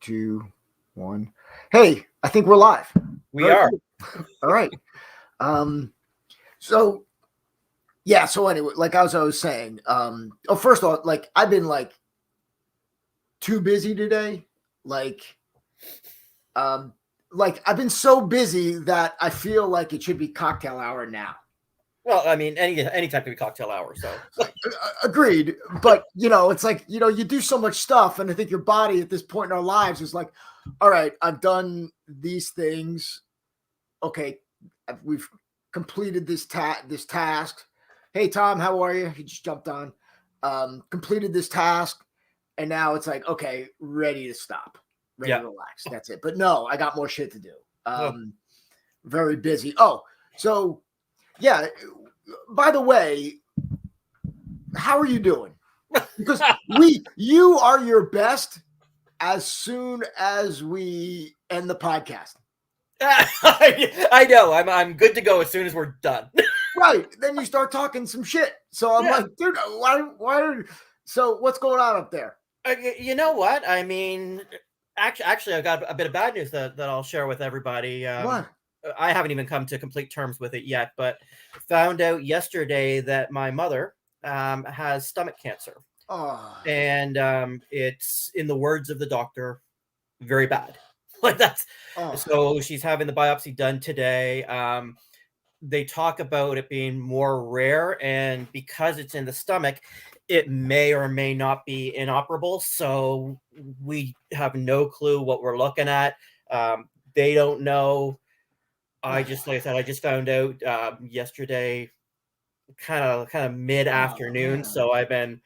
2, 1. Hey, I think we're live. We are. Cool. All right. So yeah. So anyway, like as I was saying, first of all, like I've been like too busy today. Like I've been so busy that I feel like it should be cocktail hour now. Well, I mean, any time can be cocktail hour. So agreed. But it's like you do so much stuff, and I think your body at this point in our lives is like, all right, I've done these things. Okay, we've completed this task. Hey Tom, how are you? He just jumped on. Completed this task, and now it's like, okay, ready to stop, ready to relax. That's it. But no, I got more shit to do. Very busy. Oh, so yeah. By the way, how are you doing? Because you are your best as soon as we end the podcast. I know. I'm good to go as soon as we're done. Right. Then you start talking some shit. So I'm like, dude, why? So what's going on up there? You know what? I mean, actually, I've got a bit of bad news that I'll share with everybody. What? I haven't even come to complete terms with it yet, but found out yesterday that my mother has stomach cancer. Oh. And it's, in the words of the doctor, very bad. Like that's so she's having the biopsy done today. They talk about it being more rare, and because it's in the stomach, it may or may not be inoperable. So we have no clue what we're looking at. They don't know. Like I said, I just found out yesterday, kind of mid-afternoon. So I've been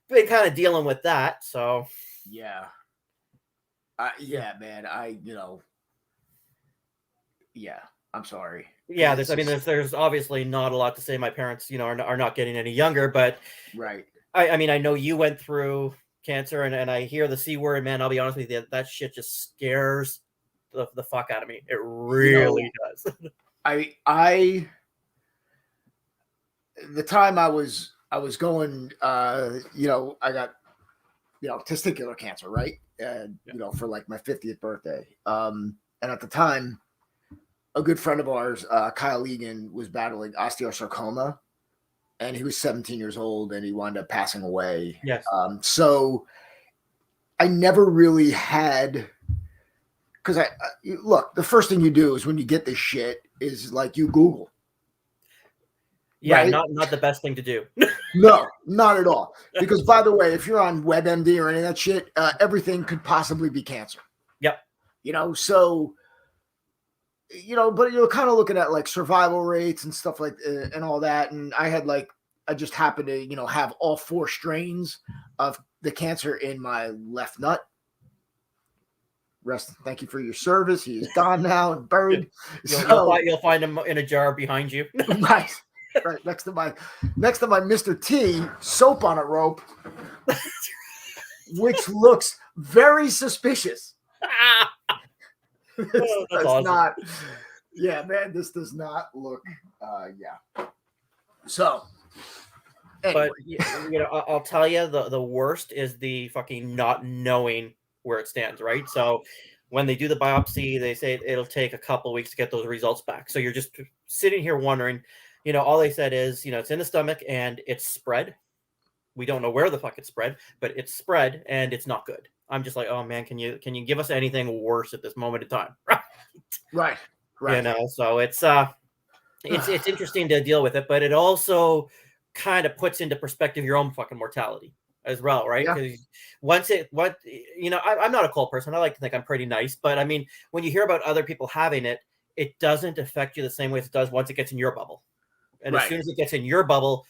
kind of dealing with that. So yeah, man. Yeah, I'm sorry. Yeah, there's obviously not a lot to say. My parents, are not getting any younger, but right. I mean, I know you went through cancer, and I hear the C word, man. I'll be honest with you, that shit just scares the fuck out of me. It really does. The time I was going, I got, testicular cancer, right? And, for like my 50th birthday. And at the time, a good friend of ours, Kyle Egan, was battling osteosarcoma, and he was 17 years old, and he wound up passing away. Yes. So I never really had, because look, the first thing you do is when you get this shit is like you Google. Yeah, right? Not the best thing to do. No, not at all. Because by the way, if you're on WebMD or any of that shit, everything could possibly be cancer. Yep. So, but you're kind of looking at like survival rates and stuff like and all that. And I just happened to, have all 4 strains of the cancer in my left nut. Rest. Thank you for your service. He is gone now and buried. You'll find him in a jar behind you. Nice. Right next to my Mr. T, soap on a rope, which looks very suspicious. This does awesome. Not. Yeah, man, this does not look. Yeah. So. Anyway. But I'll tell you, the worst is the fucking not knowing where it stands. Right. So when they do the biopsy, they say it'll take a couple of weeks to get those results back. So you're just sitting here wondering. All they said is, it's in the stomach and it's spread. We don't know where the fuck it's spread, but it's spread and it's not good. I'm just like, oh man, can you give us anything worse at this moment in time? Right. So it's interesting to deal with it, but it also kind of puts into perspective your own fucking mortality as well, right? Because I'm not a cold person. I like to think I'm pretty nice, but I mean, when you hear about other people having it, it doesn't affect you the same way as it does once it gets in your bubble. And as soon as it gets in your bubble,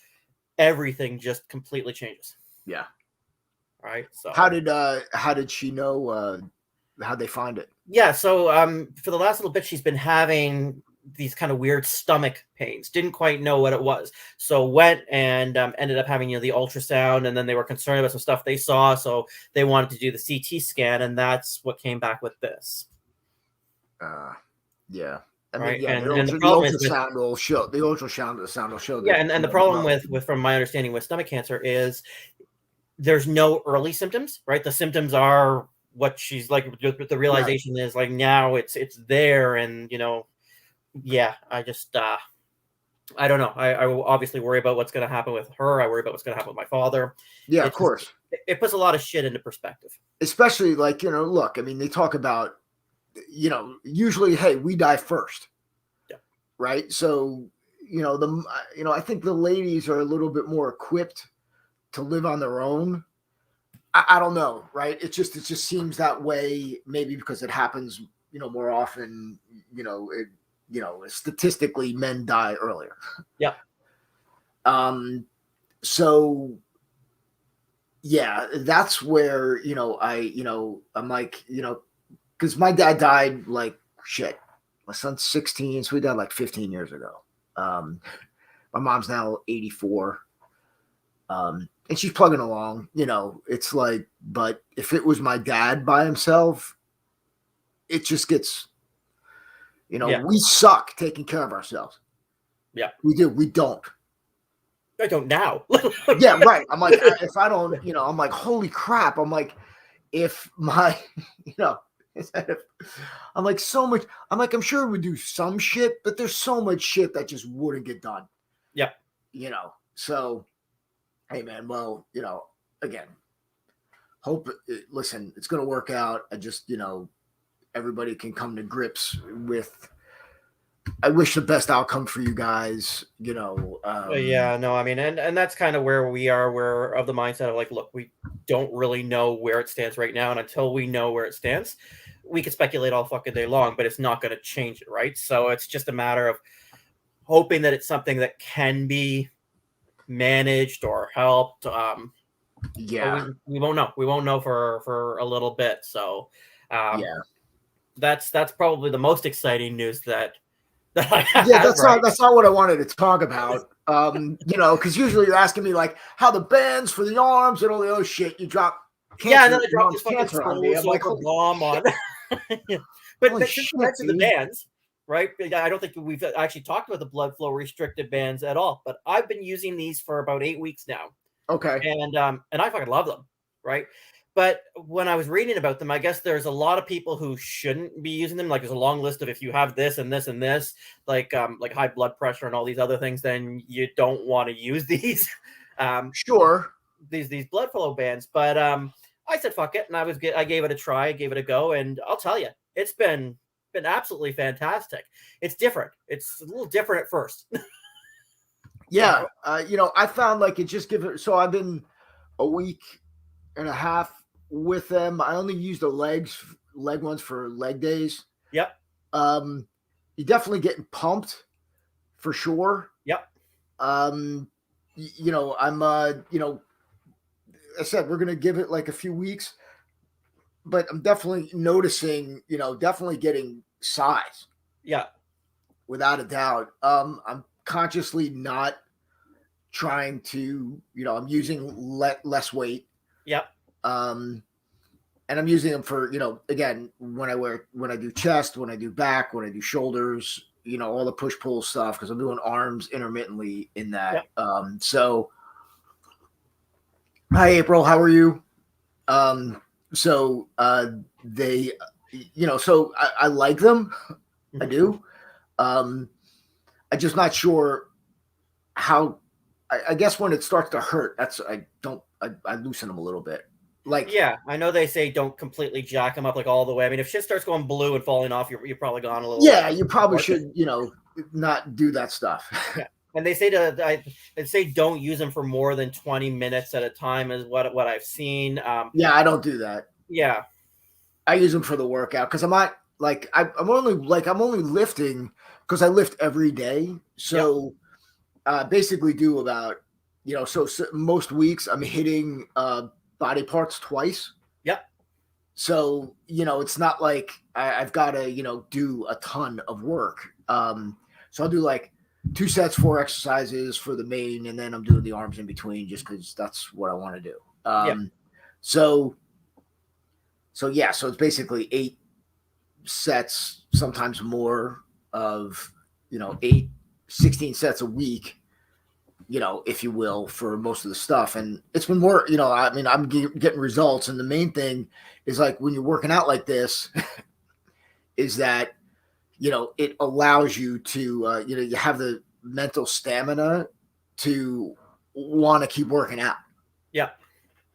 everything just completely changes. Yeah. Right. So how did she know how'd they find it? Yeah. So for the last little bit, she's been having these kind of weird stomach pains. Didn't quite know what it was. So went and ended up having the ultrasound, and then they were concerned about some stuff they saw. So they wanted to do the CT scan, and that's what came back with this. Yeah. I mean, right. The ultrasound will show. The ultrasound will show. Yeah, and the problem with from my understanding with stomach cancer is there's no early symptoms, right? The symptoms are what she's like. The realization is like now it's there, and yeah. I just I don't know. I obviously worry about what's going to happen with her. I worry about what's going to happen with my father. Yeah, of It's just, course. it puts a lot of shit into perspective. Especially like, look, I mean, they talk about, usually, hey, we die first. Yeah. Right. So, I think the ladies are a little bit more equipped to live on their own. I don't know. Right. It just seems that way, maybe because it happens, more often, statistically men die earlier. Yeah. So yeah, that's where, I'm like, because my dad died like shit. My son's 16, so he died like 15 years ago. My mom's now 84. And she's plugging along, it's like, but if it was my dad by himself, it just gets, we suck taking care of ourselves. Yeah. We do. We don't. I don't now. Yeah, right. I'm like, if I don't, I'm like, holy crap. I'm like, if my, I'm like so much, I'm sure we do some shit, but there's so much shit that just wouldn't get done. Yeah. So, hey man, well, again, listen, it's going to work out. I just, everybody can come to grips with, I wish the best outcome for you guys, Yeah, no, I mean, and that's kind of where we are. We're of the mindset of like, look, we don't really know where it stands right now, and until we know where it stands, we can speculate all fucking day long, but it's not going to change it, right? So it's just a matter of hoping that it's something that can be managed or helped. Yeah, we won't know. We won't know for a little bit. So, yeah, that's probably the most exciting news that I have. Yeah, that's right? that's not what I wanted to talk about. Because usually you're asking me like how the bands for the arms and all the other shit. You drop cancer, Yeah, and then I dropped this fucking cancer on me. I'm like, silver bomb on. holy But since shit, you mentioned the dude. bands, right? I don't think we've actually talked about the blood flow restricted bands at all. But I've been using these for about 8 weeks now. Okay. And I fucking love them, right? But when I was reading about them, I guess there's a lot of people who shouldn't be using them. Like there's a long list of if you have this and this and this, like high blood pressure and all these other things, then you don't want to use these. Sure. These blood flow bands. But I said fuck it, and I gave it a try, I gave it a go, and I'll tell you, it's been absolutely fantastic. It's different. It's a little different at first. Yeah. I found like it just give it. So I've been a week and a half with them. I only use the leg ones for leg days. Yep. You're definitely getting pumped for sure. Yep. I'm I said we're gonna give it like a few weeks, but I'm definitely noticing, definitely getting size. Yeah. Without a doubt. I'm consciously not trying to, I'm using less weight. Yep. And I'm using them for, again, when I do chest, when I do back, when I do shoulders, all the push pull stuff, because I'm doing arms intermittently in that. Yep. So hi April, how are you? They, so I like them. I do. I'm just not sure how. I guess when it starts to hurt, I loosen them a little bit. Like, yeah, I know they say don't completely jack them up like all the way. I mean, if shit starts going blue and falling off, you're probably gone a little. Yeah, you probably should, not do that stuff. Yeah. And they say don't use them for more than 20 minutes at a time is what I've seen. Yeah, I don't do that. Yeah, I use them for the workout because I'm not like I'm only lifting because I lift every day. So basically do about so most weeks I'm hitting body parts twice. Yep. So it's not like I've got to do a ton of work. So I'll do like 2 sets, 4 exercises for the main, and then I'm doing the arms in between just because that's what I want to do. So it's basically 8 sets, sometimes more of 16 sets a week. if you will, for most of the stuff. And it's been more, I mean, I'm getting results. And the main thing is like when you're working out like this, is that, it allows you to, you have the mental stamina to want to keep working out. Yeah.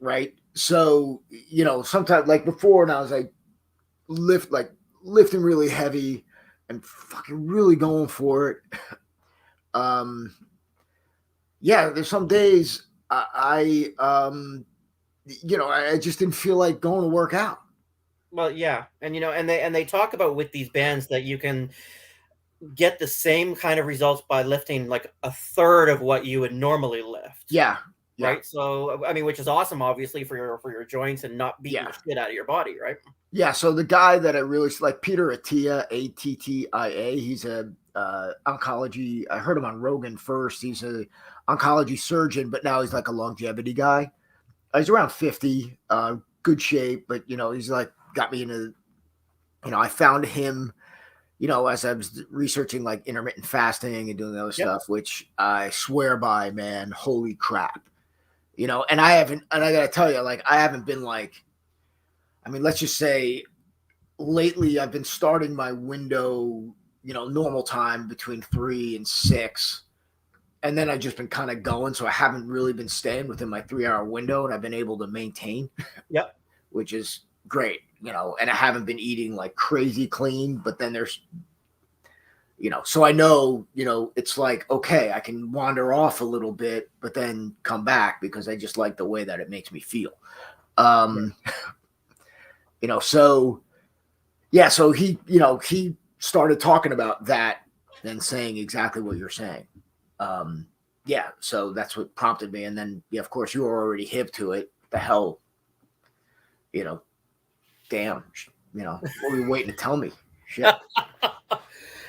Right. So, sometimes like before, and I was like lifting really heavy and fucking really going for it. Yeah, there's some days I just didn't feel like going to work out. Well, yeah. And, and they talk about with these bands that you can get the same kind of results by lifting like a third of what you would normally lift. Yeah. Right. So, I mean, which is awesome, obviously, for your joints and not beating the shit out of your body. Right. Yeah. So the guy that I really like, Peter Attia, Attia, he's a oncology. I heard him on Rogan first. He's a oncology surgeon, but now he's like a longevity guy. He's around 50, good shape, but he's like got me into, I found him, as I was researching like intermittent fasting and doing other stuff, which I swear by, man, holy crap. And I gotta tell you, like, I haven't been like, I mean, let's just say lately I've been starting my window, normal time between 3 and 6. And then I've just been kind of going. So I haven't really been staying within my 3-hour window, and I've been able to maintain, which is great, and I haven't been eating like crazy clean, but then there's, so I know, it's like, okay, I can wander off a little bit, but then come back because I just like the way that it makes me feel. So yeah, so he started talking about that and saying exactly what you're saying. Yeah, so that's what prompted me. And then, of course, you were already hip to it. The hell, damn, what were you waiting to tell me? Shit.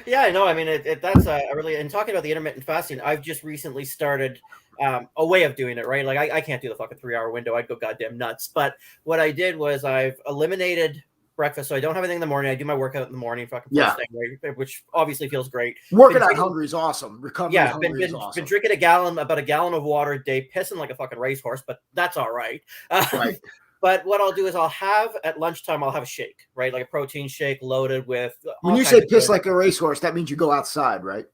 Yeah, I know. I mean, that's really, and talking about the intermittent fasting, I've just recently started a way of doing it, right? Like I can't do the fucking 3-hour window. I'd go goddamn nuts. But what I did was I've eliminated breakfast, so I don't have anything in the morning. I do my workout in the morning, fucking first thing, right? Which obviously feels great. Working out hungry is awesome. Recovery hungry is awesome. Been drinking about a gallon of water a day, pissing like a fucking racehorse, but that's all right. Right. But what I'll do is I'll have at lunchtime, I'll have a shake, right? Like a protein shake loaded with. When you say piss like a racehorse, that means you go outside, right?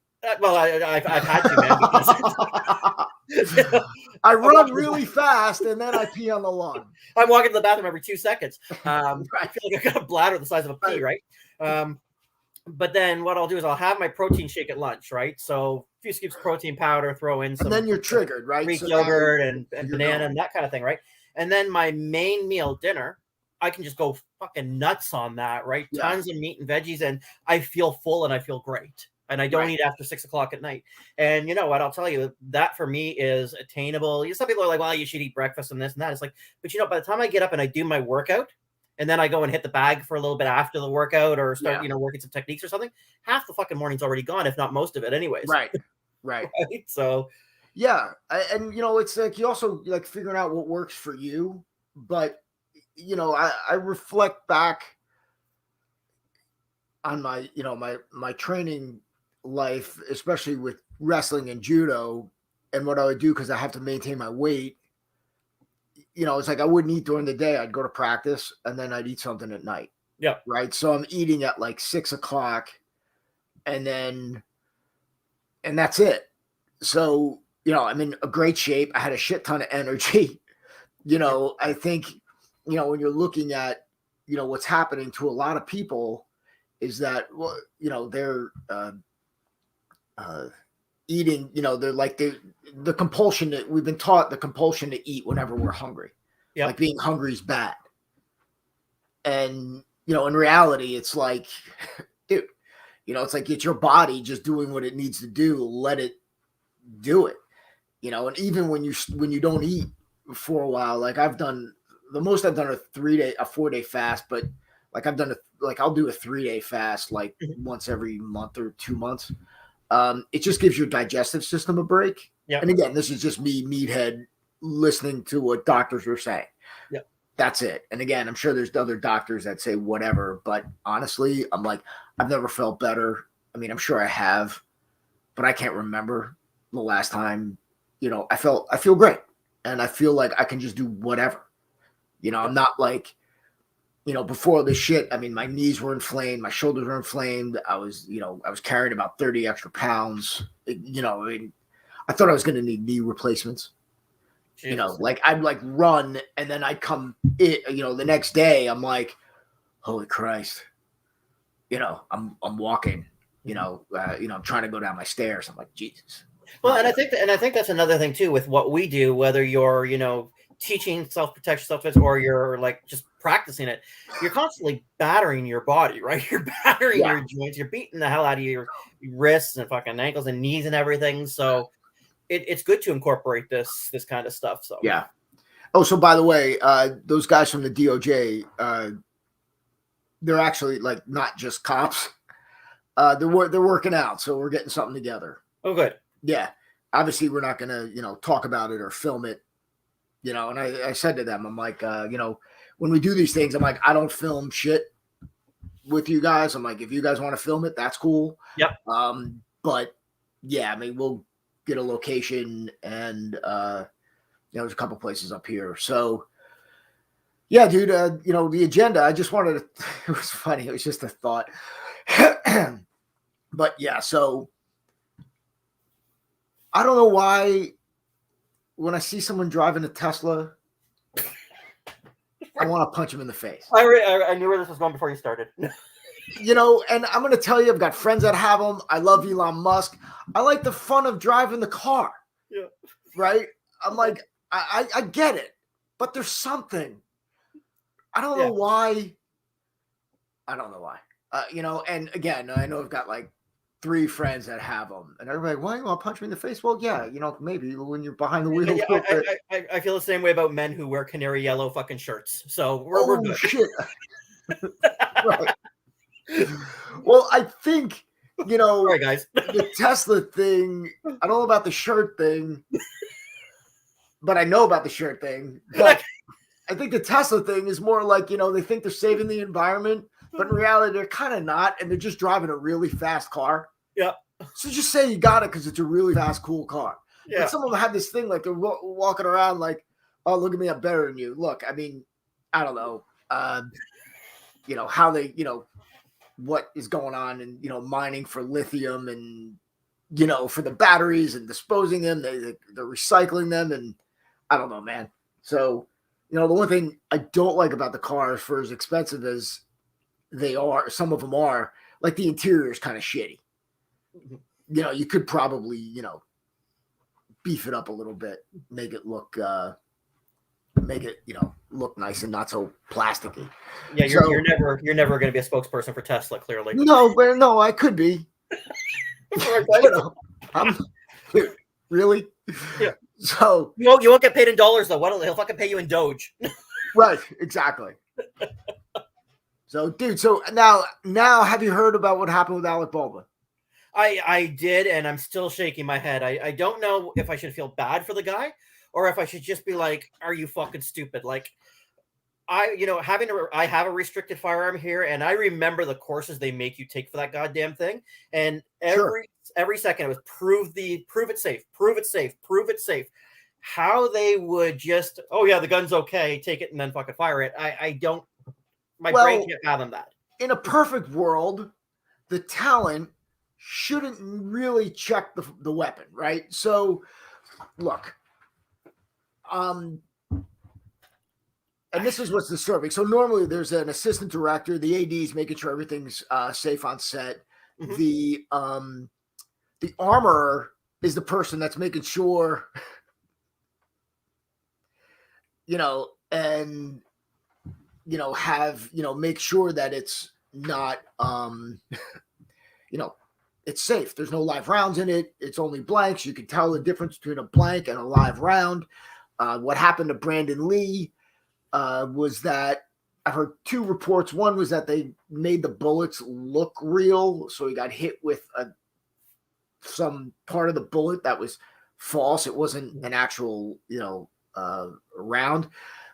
Well, I've had to, man. Because I run really fast and then I pee on the lawn. I'm walking to the bathroom every 2 seconds. I feel like I've got a bladder the size of a pea, right? But then what I'll do is I'll have my protein shake at lunch, right? So a few scoops of protein powder, throw in some. And then you're triggered, right? Greek yogurt and banana and that kind of thing, right? And then my main meal, dinner, I can just go fucking nuts on that, right? Yeah. Tons of meat and veggies, and I feel full and I feel great. And I don't eat after 6 o'clock at night. And you know what? I'll tell you, that for me is attainable. Some people are like, well, you should eat breakfast and this and that. It's like, but by the time I get up and I do my workout, and then I go and hit the bag for a little bit after the workout or start, working some techniques or something, half the fucking morning's already gone, if not most of it anyways. Right. So... yeah. And, it's like you also like figuring out what works for you. But, I reflect back on my, my training life, especially with wrestling and judo, and what I would do because I have to maintain my weight. It's like I wouldn't eat during the day. I'd go to practice and then I'd eat something at night. Yeah. Right. So I'm eating at like 6 o'clock and that's it. So, I'm in a great shape. I had a shit ton of energy. I think, when you're looking at, what's happening to a lot of people is that, well, they're eating, they're like the compulsion that we've been taught, the compulsion to eat whenever we're hungry. Yep. Like being hungry is bad. And, in reality, it's like, dude, it's like it's your body just doing what it needs to do. Let it do it. And even when you don't eat for a while, like I've done a 4-day fast, but like I've done I'll do a 3-day fast, like once every month or 2 months. It just gives your digestive system a break. Yeah. And again, this is just me, meathead, listening to what doctors are saying. Yeah. That's it. And again, I'm sure there's other doctors that say whatever, but honestly, I'm like, I've never felt better. I mean, I'm sure I have, but I can't remember the last time, I feel great, and I feel like I can just do whatever. I'm not like, before this shit. I mean, my knees were inflamed, my shoulders were inflamed. I was carrying about 30 extra pounds. I mean, I thought I was going to need knee replacements. Jesus. Like I'd like run, and then I'd come the next day, I'm like, holy Christ, I'm walking, I'm trying to go down my stairs. I'm like, Jesus. Well, and I think that's another thing too with what we do, whether you're, teaching self-protection, self-defense, or you're like just practicing it, you're constantly battering your body, right? You're battering your joints, you're beating the hell out of your wrists and fucking ankles and knees and everything. So it's good to incorporate this kind of stuff. So yeah. Oh, so by the way, those guys from the DOJ, they're actually like not just cops. They're working out, so we're getting something together. Oh, good. Yeah. Obviously, we're not gonna talk about it or film it. And I said to them, I'm like, when we do these things, I'm like, I don't film shit with you guys. I'm like, if you guys want to film it, that's cool. Yep. But yeah, I mean, we'll get a location, and there's a couple places up here. So yeah, dude, the agenda, I just wanted to, it was funny. It was just a thought. But yeah, so I don't know why when I see someone driving a Tesla, I want to punch him in the face. I knew where this was going before you started. And I'm going to tell you, I've got friends that have them. I love Elon Musk. I like the fun of driving the car. Yeah. Right? I'm like, I get it, but there's something. I don't know why. I don't know why. And again, I know I've got like 3 friends that have them, and everybody, why you want to punch me in the face? Well, yeah, maybe when you're behind the wheel. Yeah, I feel the same way about men who wear canary yellow fucking shirts. So we're good. Shit. Right. Well, I think Sorry, guys. the Tesla thing. I don't know about the shirt thing, but I know about the shirt thing. But I think the Tesla thing is more like they think they're saving the environment. But in reality, they're kind of not, and they're just driving a really fast car. Yeah. So just say you got it because it's a really fast, cool car. Yeah. But some of them have this thing like they're walking around like, oh, look at me, I'm better than you. Look, I mean, I don't know, how they, what is going on and, mining for lithium and, for the batteries and disposing them. They're recycling them. And I don't know, man. So, the one thing I don't like about the cars for as expensive as they are, some of them are, like the interior is kind of shitty. You could probably, beef it up a little bit, make it look look nice and not so plasticky. Yeah, you're never going to be a spokesperson for Tesla, clearly. No, I could be. Dude, really? Yeah. So you won't get paid in dollars though. He'll fucking pay you in Doge. Right, exactly. So, dude, now have you heard about what happened with Alec Baldwin? I did, and I'm still shaking my head. I don't know if I should feel bad for the guy or if I should just be like, are you fucking stupid? Like, I have a restricted firearm here, and I remember the courses they make you take for that goddamn thing. And every second it was prove it safe. How they would just, oh yeah, the gun's okay, take it and then fucking fire it. I don't, my brain can't fathom that. In a perfect world, the talent shouldn't really check the weapon, right? So look, and this is what's disturbing. So normally there's an assistant director, the AD's making sure everything's safe on set. Mm-hmm. The armorer is the person that's making sure, and make sure that it's not, it's safe. There's no live rounds in it. It's only blanks. You can tell the difference between a blank and a live round. What happened to Brandon Lee was that I've heard 2 reports. One was that they made the bullets look real. So he got hit with some part of the bullet that was false. It wasn't an actual, round.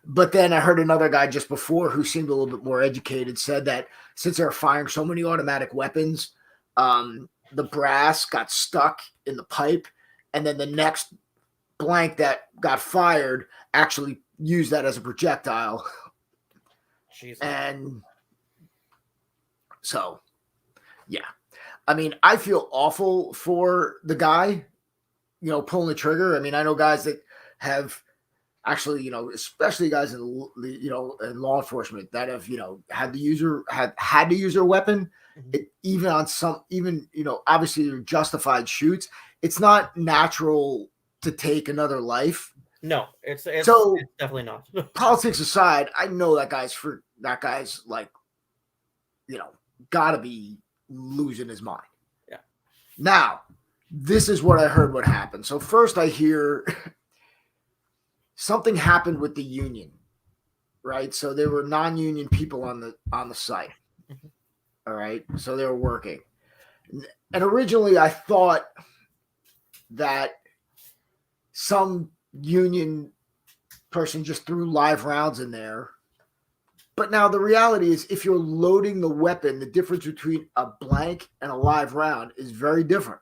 But then I heard another guy just before who seemed a little bit more educated said that since they're firing so many automatic weapons, the brass got stuck in the pipe, and then the next blank that got fired actually used that as a projectile. Jesus. And so, yeah. I mean, I feel awful for the guy, pulling the trigger. I mean, I know guys that have actually, especially guys in in law enforcement that have, had to use their weapon. Even on some, obviously they're justified shoots. It's not natural to take another life. No, it's definitely not. Politics aside, I know that guy's like, gotta be losing his mind. Yeah. Now, this is what I heard what happened. So first I hear something happened with the union, right? So there were non-union people on the site. All right. So they were working. And originally I thought that some union person just threw live rounds in there. But now the reality is, if you're loading the weapon, the difference between a blank and a live round is very different.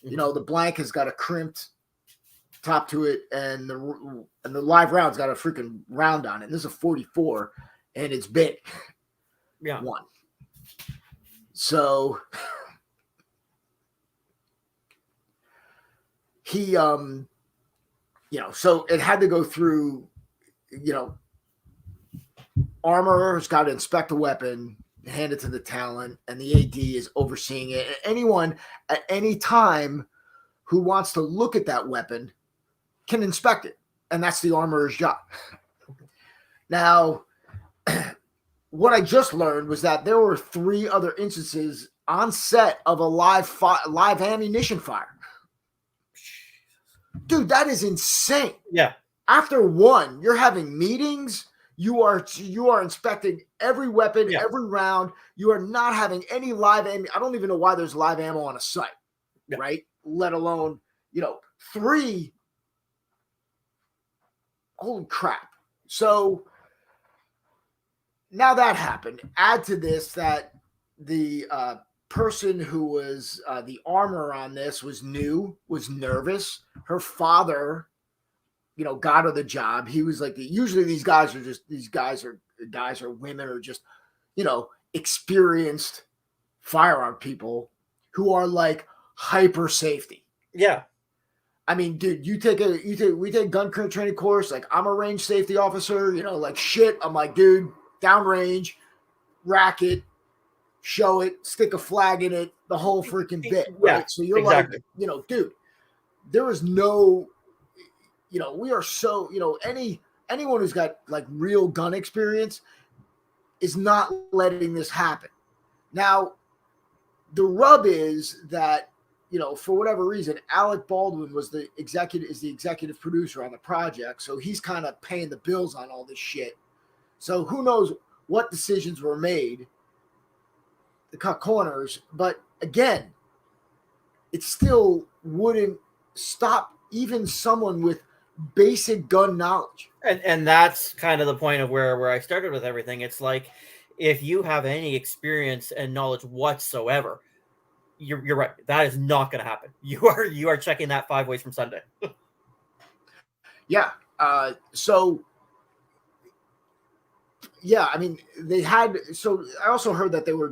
The blank has got a crimped top to it, and the live round's got a freaking round on it. And this is a 44, and it's big. Yeah. One. So he, so it had to go through, armorer's got to inspect the weapon, hand it to the talent, and the AD is overseeing it. And anyone at any time who wants to look at that weapon can inspect it. And that's the armorer's job. Now, what I just learned was that there were 3 other instances on set of a live ammunition fire. Dude, that is insane. Yeah. After one, you're having meetings. You are inspecting every weapon, every round. You are not having any live ammo. I don't even know why there's live ammo on a site, right? Let alone, 3. Holy crap. So now that happened. Add to this that the person who was the armorer on this was nervous. Her father, got her the job. He was like, usually these guys are women or just, experienced firearm people who are like hyper safety. Yeah. I mean, dude, we take gun training course. Like, I'm a range safety officer, like shit. I'm like, dude, downrange, rack it, show it, stick a flag in it, the whole freaking bit. Yeah, right? So you're exactly. like, dude, there is no, we are so, anyone who's got like real gun experience is not letting this happen. Now, the rub is that, for whatever reason, Alec Baldwin is the executive producer on the project. So he's kind of paying the bills on all this shit. So who knows what decisions were made to cut corners. But again, it still wouldn't stop even someone with basic gun knowledge. And that's kind of the point of where I started with everything. It's like, if you have any experience and knowledge whatsoever, you're right. That is not going to happen. You are checking that 5 ways from Sunday. Yeah. So, yeah, I mean, so I also heard that they were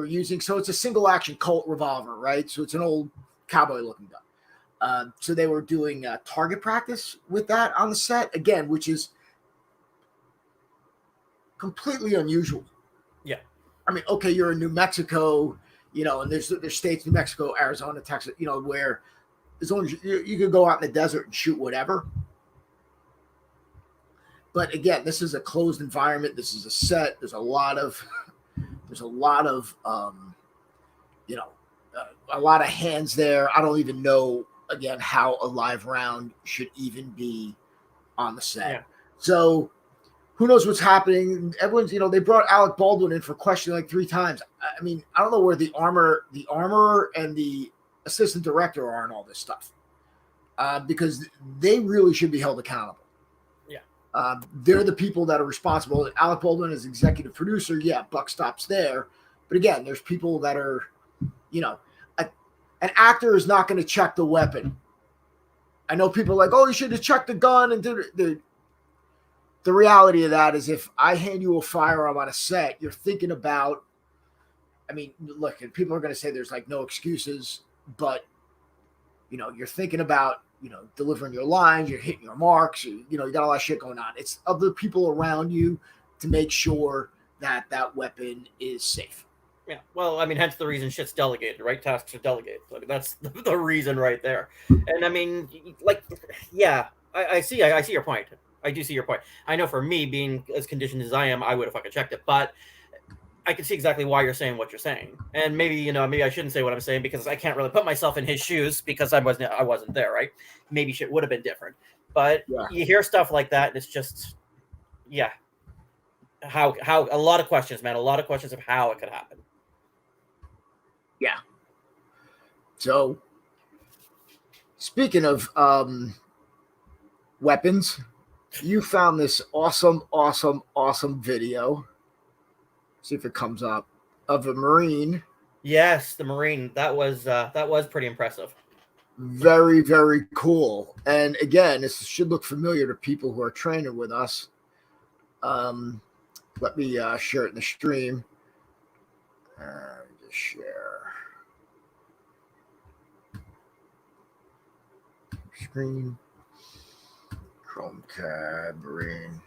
using, so it's a single action Colt revolver, right? So it's an old cowboy looking gun. So they were doing target practice with that on the set again, which is completely unusual. Yeah. I mean, okay, you're in New Mexico, and there's states, New Mexico, Arizona, Texas, where as long as you could go out in the desert and shoot whatever. But again, this is a closed environment. This is a set. There's a lot of a lot of hands there. I don't even know, again, how a live round should even be on the set. Yeah. So who knows what's happening? Everyone's, they brought Alec Baldwin in for questioning like 3 times. I mean, I don't know where the armorer and the assistant director are in all this stuff, because they really should be held accountable. Yeah. They're the people that are responsible. Alec Baldwin is executive producer. Yeah, buck stops there. But again, there's people that are, an actor is not going to check the weapon. I know people are like, oh, you should have checked the gun and did it. The reality of that is if I hand you a firearm on a set, you're thinking about, I mean, look, and people are going to say there's like no excuses, but, you know, you're thinking about, you know, delivering your lines, you're hitting your marks, you know, you got a lot of shit going on. It's other people around you to make sure that that weapon is safe. Yeah, well, I mean, hence the reason shit's delegated, right? Tasks are delegated. Like, that's the reason right there. And I mean, like, yeah, I see your point. I do see your point. I know for me, being as conditioned as I am, I would have fucking checked it. But I can see exactly why you're saying what you're saying. And maybe, you know, maybe I shouldn't say what I'm saying because I can't really put myself in his shoes because I wasn't there, right? Maybe shit would have been different. But Yeah. you hear stuff like that, and it's just, yeah. How a lot of questions, man. A lot of questions of how it could happen. Yeah. So, speaking of weapons, you found this awesome video. See if it comes up, of a Marine. Yes, the Marine. That was pretty impressive. Very, very cool. And again, this should look familiar to people who are training with us. Let me share it in the stream. Just share screen. Chrome tab Marine.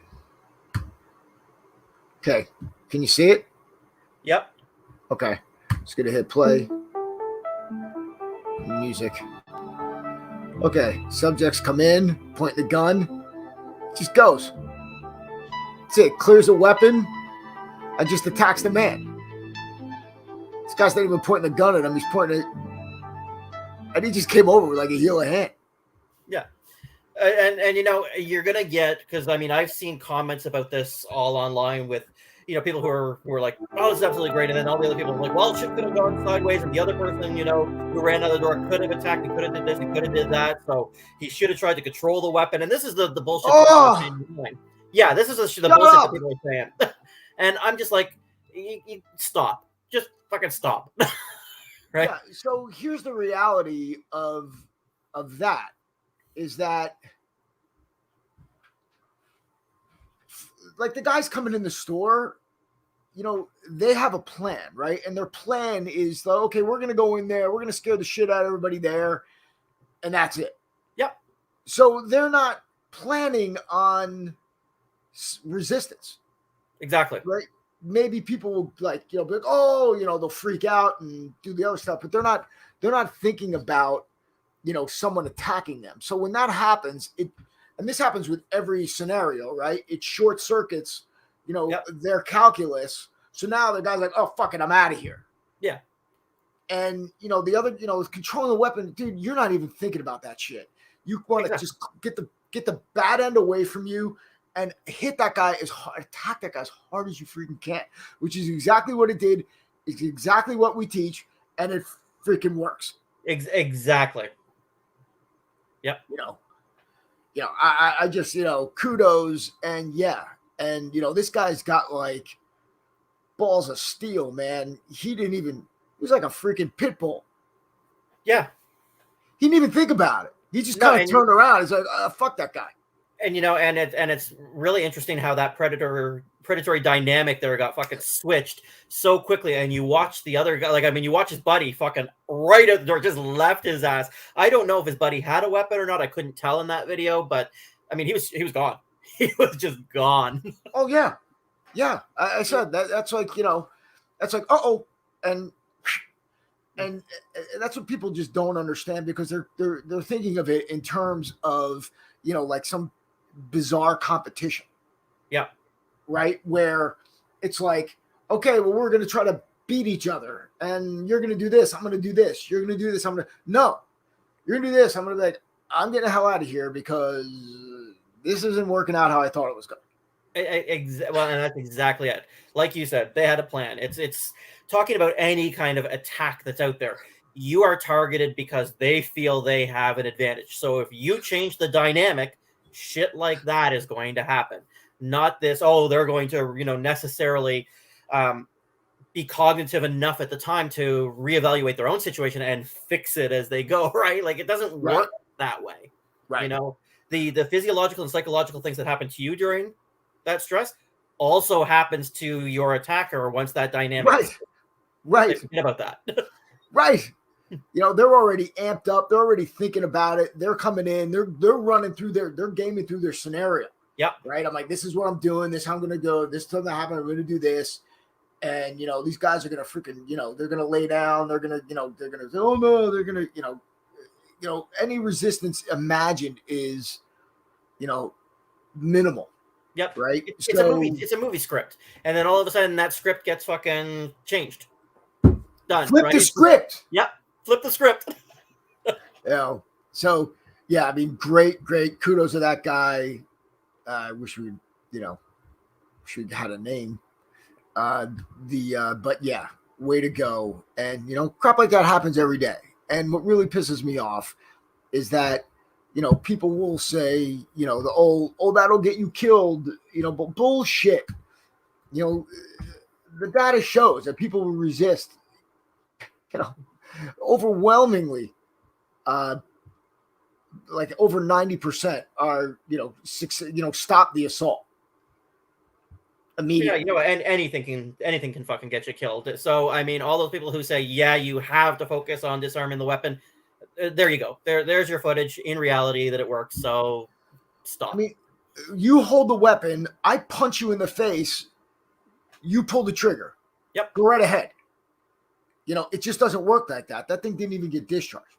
Okay, can you see it? Yep. Okay, just gonna hit play. Music. Okay, subjects come in, point the gun, just goes. That's it. Clears a weapon and just attacks the man. This guy's not even pointing the gun at him. He's pointing it, and he just came over with like a heel of hand. Yeah. And you know, you're gonna get, because I mean, I've seen comments about this all online with, you know, people who are like, oh, this is absolutely great, and then all the other people are like, well, shit could have gone sideways, and the other person, you know, who ran out the door could have attacked, he could have did this, he could have did that, so he should have tried to control the weapon. And this is the bullshit. Oh! Yeah, this is the bullshit that people are saying. And I'm just like, you stop, just fucking stop. Right? Yeah. So here's the reality of that. Is that like the guys coming in the store, you know, they have a plan, right? And their plan is, like, okay, we're going to go in there, we're going to scare the shit out of everybody there, and that's it. Yep. So they're not planning on resistance. Exactly. Right? Maybe people will like, you know, be like, oh, you know, they'll freak out and do the other stuff, but they're not thinking about, you know, someone attacking them. So when that happens, and this happens with every scenario, right? It short circuits, you know, their calculus. So now the guy's like, oh, fuck it, I'm out of here. Yeah. And, you know, the other, you know, controlling the weapon, dude, you're not even thinking about that shit. You want to just get the bad end away from you and hit that guy attack that guy as hard as you freaking can, which is exactly what it did. It's exactly what we teach, and it freaking works. Exactly. Yep. You know, I just, you know, kudos. And yeah. And, you know, this guy's got like balls of steel, man. He was like a freaking pit bull. Yeah. He didn't even think about it. He just kind of turned around. He's like, fuck that guy. And, you know, and it's really interesting how that predatory dynamic there got fucking switched so quickly. And you watch the other guy, like, I mean, you watch his buddy fucking right at the door, just left his ass. I don't know if his buddy had a weapon or not. I couldn't tell in that video, but I mean, he was gone. He was just gone. Oh yeah. Yeah. I said that's like, you know, that's like, and that's what people just don't understand, because they're thinking of it in terms of, you know, like some bizarre competition. Yeah. Right. Where it's like, okay, well, we're going to try to beat each other, and you're going to do this. I'm going to do this. You're going to do this. No, you're going to do this. I'm going to be like, I'm getting the hell out of here because this isn't working out how I thought it was going. Well, and that's exactly it. Like you said, they had a plan. It's talking about any kind of attack that's out there. You are targeted because they feel they have an advantage. So if you change the dynamic, shit like that is going to happen. Not this, they're going to, you know, necessarily be cognitive enough at the time to reevaluate their own situation and fix it as they go, right? Like, it doesn't work that way. Right. You know, the physiological and psychological things that happen to you during that stress also happens to your attacker once that dynamic. Right. Right. Forget about that. Right. You know, they're already amped up. They're already thinking about it. They're coming in. They're running through they're gaming through their scenario. Yeah. Right. I'm like, this is what I'm doing. This is how I'm gonna go. This doesn't happen. I'm gonna do this. And you know, these guys are gonna freaking, you know, they're gonna lay down. They're gonna, you know, they're gonna say, oh no, they're gonna, you know, any resistance imagined is, you know, minimal. Yep. Right. It's a movie. It's a movie script, and then all of a sudden that script gets fucking changed. Done. Flip the script. Yep. Flip the script. You know, so yeah, I mean, great. Kudos to that guy. I wish we, you know, should had a name. But yeah, way to go. And you know, crap like that happens every day. And what really pisses me off is that, you know, people will say, you know, the old, oh, that'll get you killed, you know, but bullshit. You know, the data shows that people will resist, you know, overwhelmingly, like over 90% are, you know, stop the assault immediately. Yeah, you know, and anything can fucking get you killed. So I mean, all those people who say, yeah, you have to focus on disarming the weapon, there you go. There's your footage in reality that it works. So stop. I mean, you hold the weapon, I punch you in the face, you pull the trigger. Yep. Go right ahead. You know, it just doesn't work like that. That thing didn't even get discharged.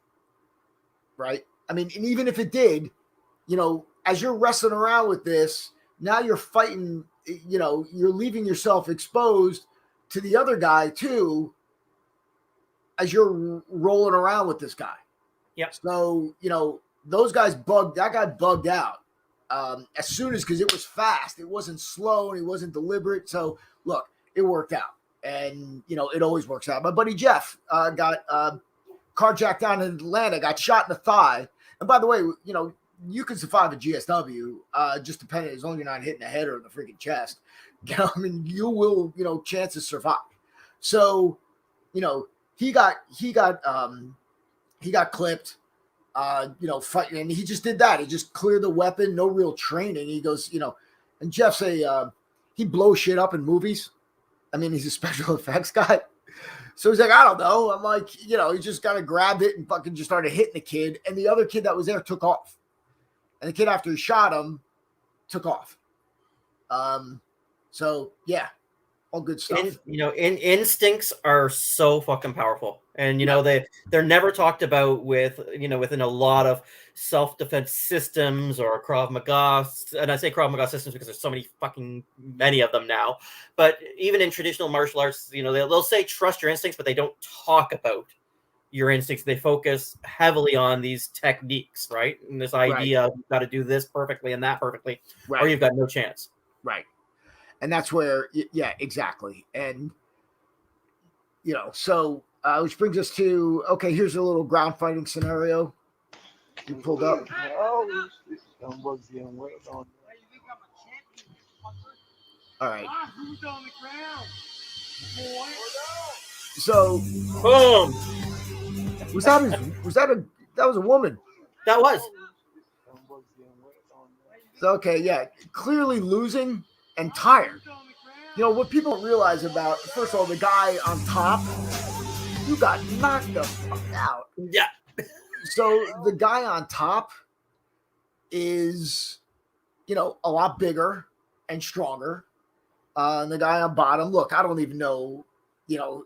Right? I mean, and even if it did, you know, as you're wrestling around with this, now you're fighting, you know, you're leaving yourself exposed to the other guy too, as you're rolling around with this guy. Yep. So, you know, that guy bugged out as soon as, because it was fast. It wasn't slow and it wasn't deliberate. So, look, it worked out. And, you know, it always works out. My buddy Jeff got carjacked down in Atlanta, got shot in the thigh. And by the way, you know, you can survive a GSW, just depending, as long as you're not hitting the head or the freaking chest. You know, I mean, you will, you know, chances survive. So, you know, he got clipped, you know, fighting, and he just did that. He just cleared the weapon, no real training. He goes, you know, and Jeff's he blows shit up in movies. I mean, he's a special effects guy. So he's like, I don't know. I'm like, you know, he just kind of grabbed it and fucking just started hitting the kid. And the other kid that was there took off. And the kid, after he shot him, took off. So yeah, all good stuff. You know, instincts are so fucking powerful. And, you know, they're never talked about with, you know, within a lot of self-defense systems or Krav Maga. And I say Krav Maga systems because there's so many of them now. But even in traditional martial arts, you know, they'll say trust your instincts, but they don't talk about your instincts. They focus heavily on these techniques, right? And this idea of you've got to do this perfectly and that perfectly, or you've got no chance. Right. And that's where, yeah, exactly. And, you know, so which brings us to, okay, here's a little ground fighting scenario. You pulled up. All right. So, boom. That was a woman. That was. So, okay, yeah, clearly losing and tired. You know, what people don't realize about, first of all, the guy on top, you got knocked the fuck out. Yeah. So the guy on top is, you know, a lot bigger and stronger. And the guy on bottom, look, I don't even know, you know,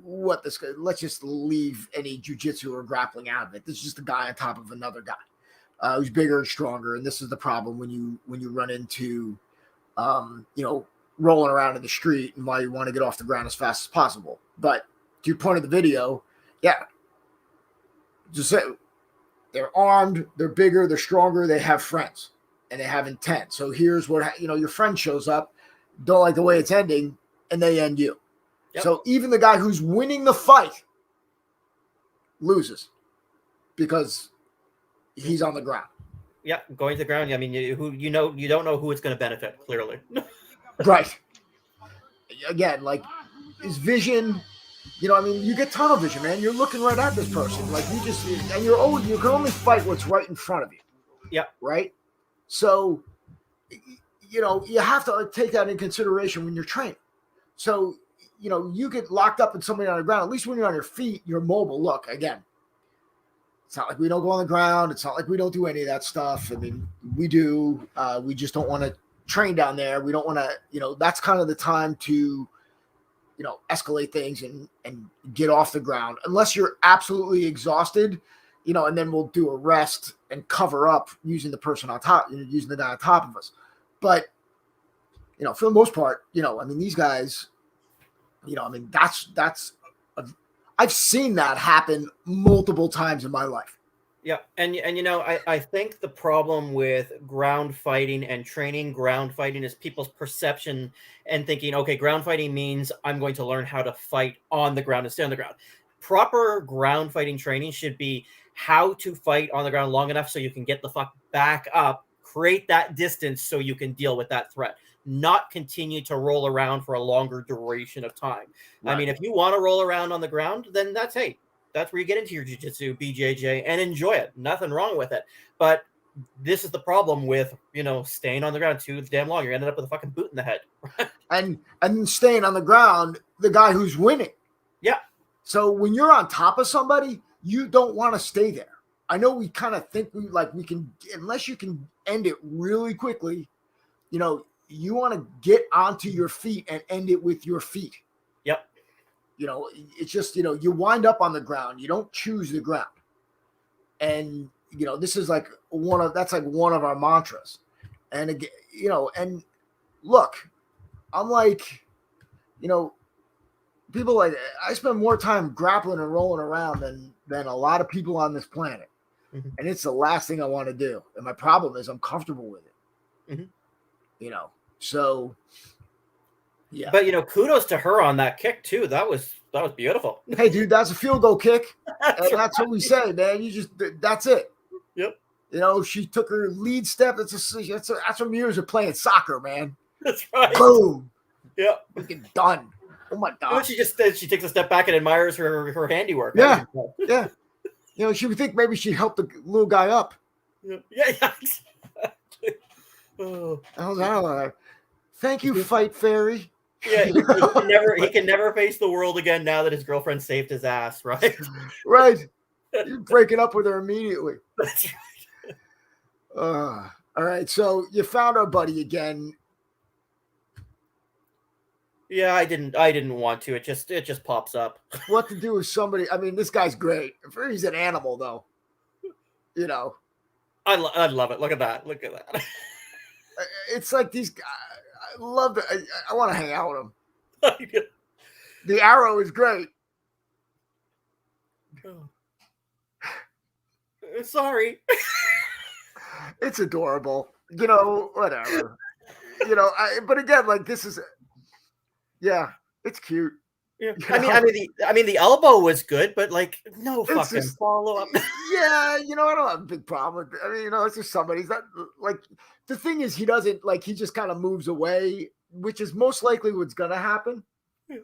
what this guy, let's just leave any jujitsu or grappling out of it. This is just a guy on top of another guy who's bigger and stronger. And this is the problem when you run into, you know, rolling around in the street and why you want to get off the ground as fast as possible. But to your point of the video, yeah, just say they're armed, they're bigger, they're stronger, they have friends, and they have intent. So here's what, you know, your friend shows up, don't like the way it's ending, and they end you. Yep. So even the guy who's winning the fight loses because he's on the ground. Yeah, going to the ground. I mean, you don't know who it's going to benefit, clearly. Right. Again, like his vision, You know, I mean, you get tunnel vision, man. You're looking right at this person, like and you can only fight what's right in front of you. Yeah. Right. So, you know, you have to take that in consideration when you're training. So, you know, you get locked up in somebody on the ground. At least when you're on your feet, you're mobile. Look, again, it's not like we don't go on the ground. It's not like we don't do any of that stuff. I mean, we do. We just don't want to train down there. We don't want to, you know, that's kind of the time to, you know, escalate things and get off the ground unless you're absolutely exhausted, you know, and then we'll do a rest and cover up using the person on top, using the guy on top of us. But, you know, for the most part, you know, I mean, these guys, you know, I mean, I've seen that happen multiple times in my life. Yeah, and you know, I think the problem with ground fighting and training ground fighting is people's perception and thinking, okay, ground fighting means I'm going to learn how to fight on the ground and stay on the ground. Proper ground fighting training should be how to fight on the ground long enough so you can get the fuck back up, create that distance so you can deal with that threat, not continue to roll around for a longer duration of time. Right. I mean, if you want to roll around on the ground, then that's where you get into your jiu-jitsu, BJJ, and enjoy it. Nothing wrong with it. But this is the problem with, you know, staying on the ground too damn long. You're ended up with a fucking boot in the head. and staying on the ground, the guy who's winning. Yeah. So when you're on top of somebody, you don't want to stay there. I know we kind of think we can, unless you can end it really quickly, you know, you want to get onto your feet and end it with your feet. Yep. You know, it's just, you know, you wind up on the ground. You don't choose the ground. And, you know, this is like one of our mantras. And again, you know, and look, I'm like, you know, people like, I spend more time grappling and rolling around than a lot of people on this planet. Mm-hmm. And it's the last thing I want to do. And my problem is I'm comfortable with it. Mm-hmm. You know, so yeah. But you know, kudos to her on that kick too. That was beautiful. Hey, dude, that's a field goal kick. That's what we say, man. That's it. Yep. You know, she took her lead step. That's from years of playing soccer, man. That's right. Boom. Yep. Freaking done. Oh my god. She takes a step back and admires her handiwork. Yeah. Yeah. You know, she would think maybe she helped the little guy up. Yeah. Exactly. Oh. Thank you, Fight Fairy. Yeah, he can never face the world again now that his girlfriend saved his ass, right? Right. You're breaking up with her immediately. That's right. All right, so you found our buddy again. Yeah, I didn't want to. It just pops up. What to do with somebody? I mean, this guy's great. He's an animal, though. You know. I love it. Look at that. Look at that. It's like these guys. I love it. I want to hang out with him. The arrow is great. Sorry. It's adorable. You know, whatever. You know, but again, like this is, yeah, it's cute. Yeah. I mean, the elbow was good, but like, no fucking follow up. Yeah, you know, I don't have a big problem with it. I mean, you know, it's just somebody's not like. The thing is, he doesn't like. He just kind of moves away, which is most likely what's gonna happen. Yeah.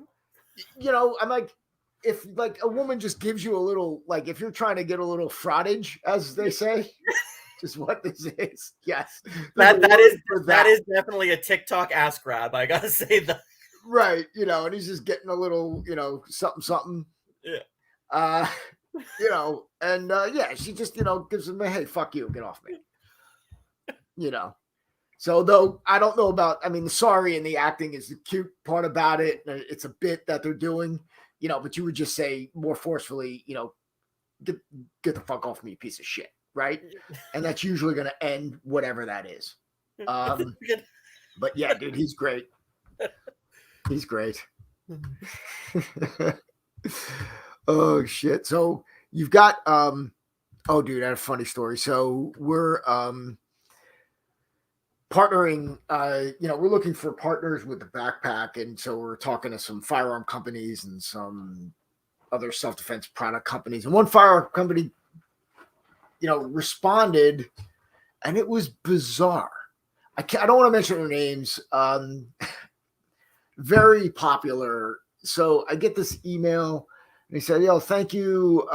You know, I'm like, if like a woman just gives you a little, like, if you're trying to get a little frottage, as they say, just what this is. Yes, that is definitely a TikTok ass grab. I gotta say that. Right, you know, and he's just getting a little, you know, something. Yeah. You know, and yeah, she just, you know, gives him a hey, fuck you, get off me. You know. So though I don't know about, I mean, the sorry and the acting is the cute part about it. It's a bit that they're doing, you know, but you would just say more forcefully, you know, get the fuck off me, piece of shit. Right. And that's usually gonna end whatever that is. But yeah, dude, he's great. He's great. Oh shit. So you've got oh dude, I had a funny story. So we're partnering, you know, we're looking for partners with the backpack, and so we're talking to some firearm companies and some other self-defense product companies. And one firearm company, you know, responded, and it was bizarre. I don't want to mention their names. Very popular, so I get this email and he said, "Yo, thank you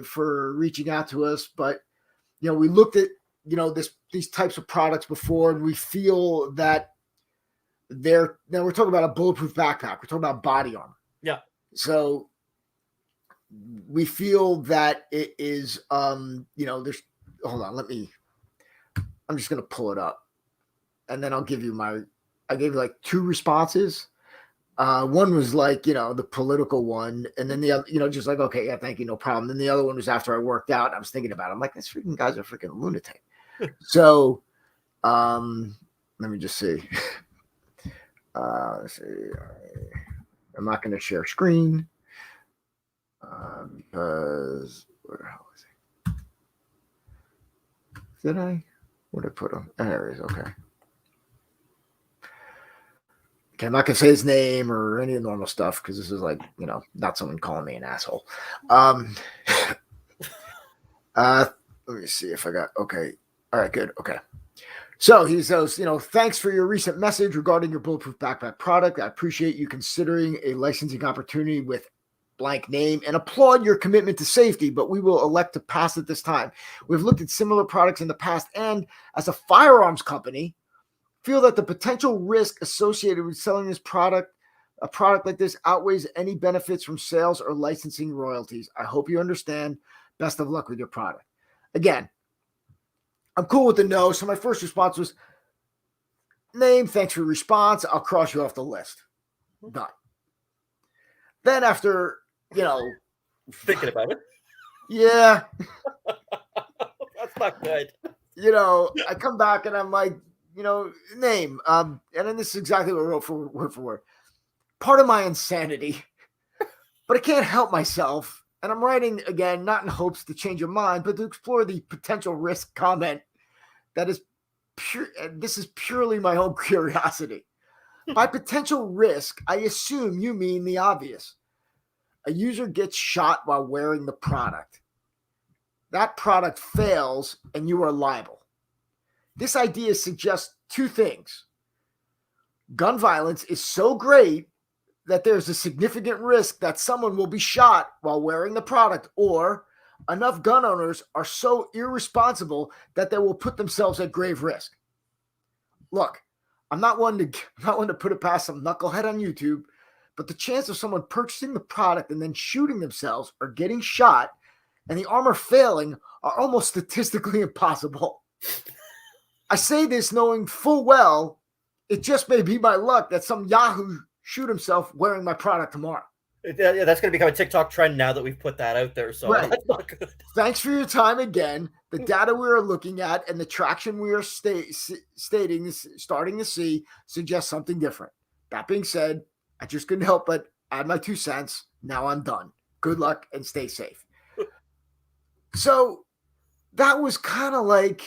for reaching out to us, but we looked at these types of products before, and we feel that now we're talking about a bulletproof backpack. We're talking about body armor. Yeah. So we feel that it is there's hold on, I'm just gonna pull it up and then I gave you like 2 responses. One was like, the political one, and then the other, just like, okay, yeah, thank you, no problem. Then the other one was after I worked out, and I was thinking about it. I'm like, this freaking guy's a freaking lunatic. So let me just see. Let's see. I'm not going to share screen because where the hell is he? Did I? Where did I put him? Oh, there he is. Okay. Okay, I'm not going to say his name or any of the normal stuff because this is like, not someone calling me an asshole. Let me see if I got, okay. All right, good. Okay. So he says, thanks for your recent message regarding your bulletproof backpack product. I appreciate you considering a licensing opportunity with blank name and applaud your commitment to safety, but we will elect to pass it this time. We've looked at similar products in the past, and as a firearms company, feel that the potential risk associated with selling a product like this outweighs any benefits from sales or licensing royalties. I hope you understand. Best of luck with your product. Again, I'm cool with the no. So my first response was, name, thanks for your response. I'll cross you off the list. Done. Then after, thinking about it. Yeah. That's not good. I come back and I'm like, name. And then this is exactly what I wrote for word for word. Part of my insanity, but I can't help myself. And I'm writing again, not in hopes to change your mind, but to explore the potential risk comment that is pure. This is purely my own curiosity. By potential risk, I assume you mean the obvious. A user gets shot while wearing the product. That product fails and you are liable. This idea suggests 2 things. Gun violence is so great that there's a significant risk that someone will be shot while wearing the product, or enough gun owners are so irresponsible that they will put themselves at grave risk. Look, I'm not one to put it past some knucklehead on YouTube, but the chance of someone purchasing the product and then shooting themselves or getting shot and the armor failing are almost statistically impossible. I say this knowing full well it just may be my luck that some Yahoo shoot himself wearing my product tomorrow. Yeah, that's going to become a TikTok trend now that we've put that out there. So right. That's not good. Thanks for your time again. The data we are looking at and the traction we are starting to see suggests something different. That being said, I just couldn't help but add my 2 cents. Now I'm done. Good luck and stay safe. So that was kind of like,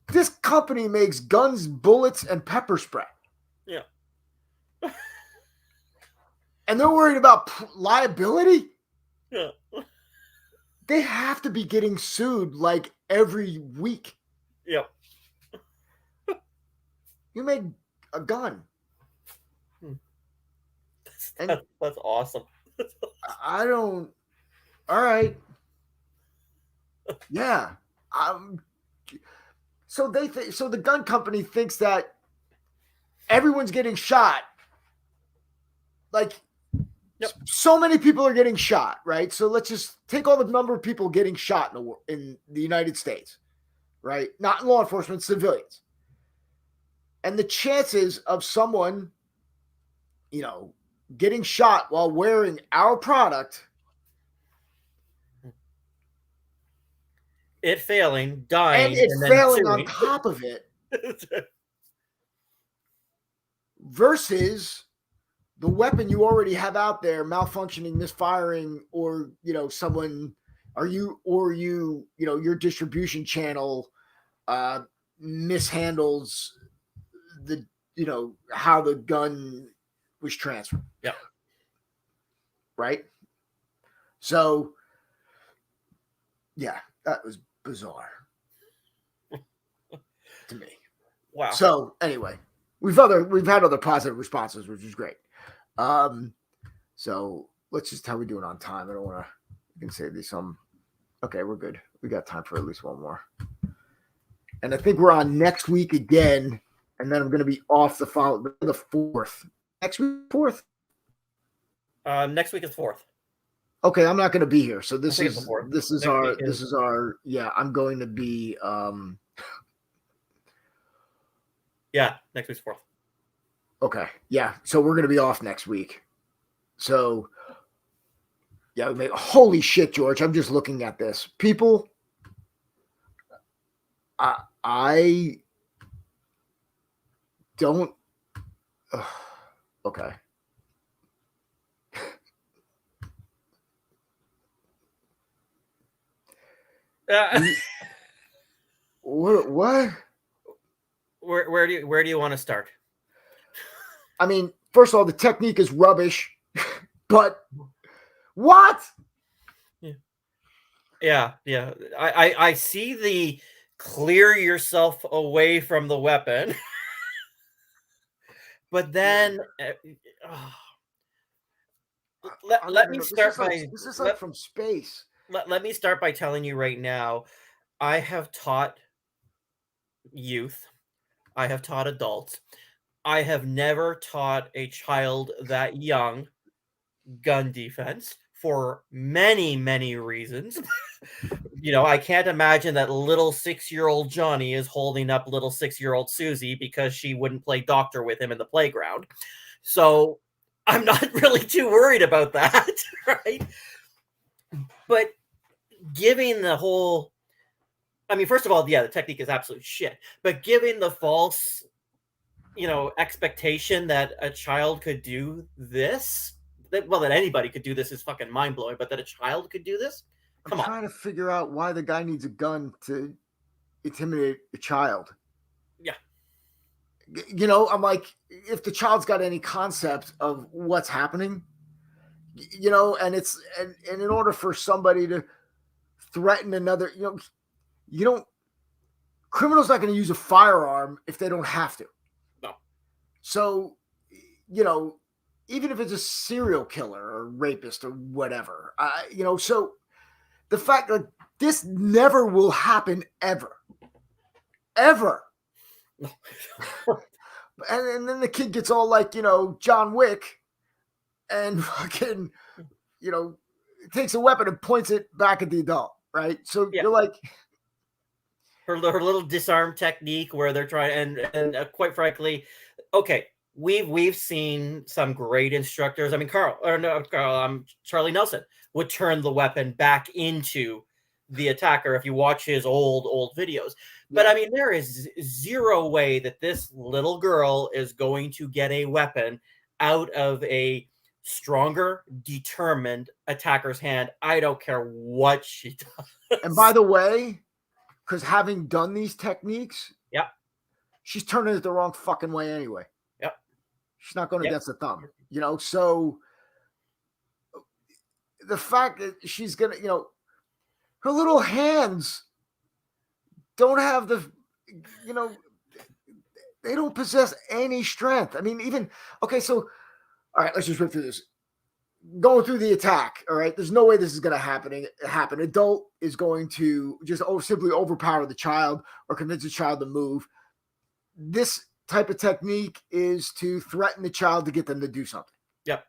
this company makes guns, bullets, and pepper spray. Yeah. And they're worried about liability? Yeah. They have to be getting sued like every week. Yeah. You make a gun. That's awesome. I don't. All right. Yeah. So so the gun company thinks that everyone's getting shot. Like, yep. So many people are getting shot, right? So let's just take all the number of people getting shot in the United States, right? Not in law enforcement, civilians. And the chances of someone, getting shot while wearing our product, it failing, dying, and it's failing on top of it, versus the weapon you already have out there malfunctioning, misfiring, or someone, your distribution channel mishandles the how the gun was transferred. Yeah. Right. So yeah, that was bizarre to me. Wow. So anyway, we've had other positive responses, which is great. So let's just, how we doing on time? I don't want to. We can save these some. Okay, we're good. We got time for at least one more. And I think we're on next week again, and then I'm going to be off the 4th. Next week, 4th. Next week is 4th. Okay, I'm not going to be here, so this is our I'm going to be next week's 4th. Okay, yeah, so we're going to be off next week. So yeah, holy shit, George! I'm just looking at this. People, I don't. Okay. What? Where do you want to start? I mean, first of all, the technique is rubbish, but what? Yeah. I see the clear yourself away from the weapon, but then let me start by this is like from space. Let me start by telling you right now, I have taught youth, I have taught adults, I have never taught a child that young gun defense for many, many reasons. I can't imagine that little 6-year-old Johnny is holding up little 6-year-old Susie because she wouldn't play doctor with him in the playground. So I'm not really too worried about that, right? But giving the whole, I mean, first of all, yeah, the technique is absolute shit. But giving the false, expectation that a child could do this, that anybody could do this is fucking mind blowing. But that a child could do this, I'm trying to figure out why the guy needs a gun to intimidate a child. Yeah. I'm like, if the child's got any concept of what's happening, and it's and in order for somebody to threaten another, criminals not going to use a firearm if they don't have to. No. So, even if it's a serial killer or rapist or whatever, so the fact that this never will happen ever. and then the kid gets all like, John Wick and fucking, takes a weapon and points it back at the adult, right? So you're like, her little disarm technique where they're trying, and quite frankly, okay, we've seen some great instructors. I mean, Charlie Nelson would turn the weapon back into the attacker if you watch his old videos. But I mean, there is zero way that this little girl is going to get a weapon out of a stronger, determined attacker's hand. I don't care what she does. And by the way, because having done these techniques, she's turning it the wrong fucking way anyway. She's not going against the thumb, so the fact that she's going to, her little hands don't have the, they don't possess any strength. I mean, even, okay, so, all right, let's just rip through this. Going through the attack, all right, there's no way this is going to happen. Adult is going to just simply overpower the child or convince the child to move. This type of technique is to threaten the child to get them to do something. Yep.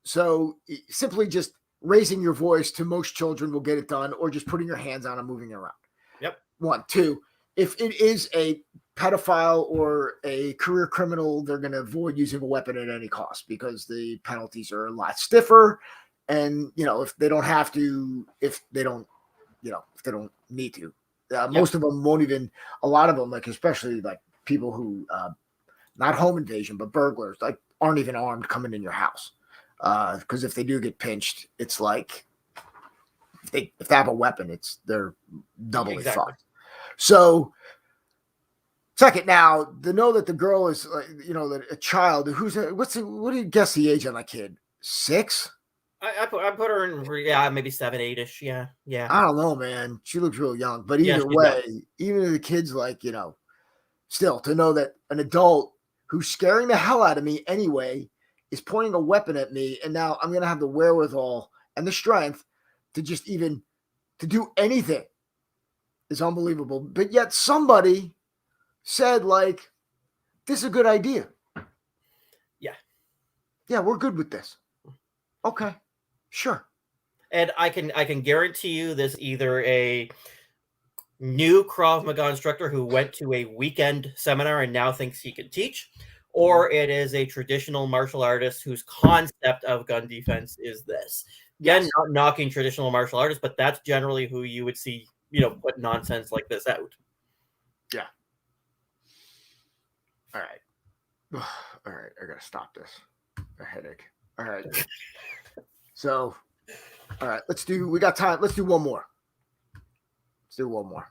So simply just raising your voice to most children will get it done, or just putting your hands on and moving around. Yep. 1, 2, if it is a pedophile or a career criminal, they're going to avoid using a weapon at any cost because the penalties are a lot stiffer. And, if they don't have to, if they don't need to, most of them won't even, a lot of them, like, especially like people who, not home invasion, but burglars, like, aren't even armed coming in your house. Because if they do get pinched, it's like, if they have a weapon, they're doubly fucked. So, second, now to know that the girl is, that a child what do you guess the age on that kid? 6? I put her in, maybe 7, 8-ish. Yeah. I don't know, man. She looks real young, but either way, even if the kid's like, still to know that an adult who's scaring the hell out of me anyway is pointing a weapon at me, and now I'm going to have the wherewithal and the strength to just even to do anything is unbelievable. But yet somebody said, like, this is a good idea. Yeah, we're good with this. Okay, sure. And I can guarantee you this either a new Krav Maga instructor who went to a weekend seminar and now thinks he can teach, or it is a traditional martial artist whose concept of gun defense is this. Again, not knocking traditional martial artists, but that's generally who you would see, put nonsense like this out. Yeah. All right. All right. I got to stop this. A headache. All right. So, all right. We got time. Let's do one more. Let's do one more.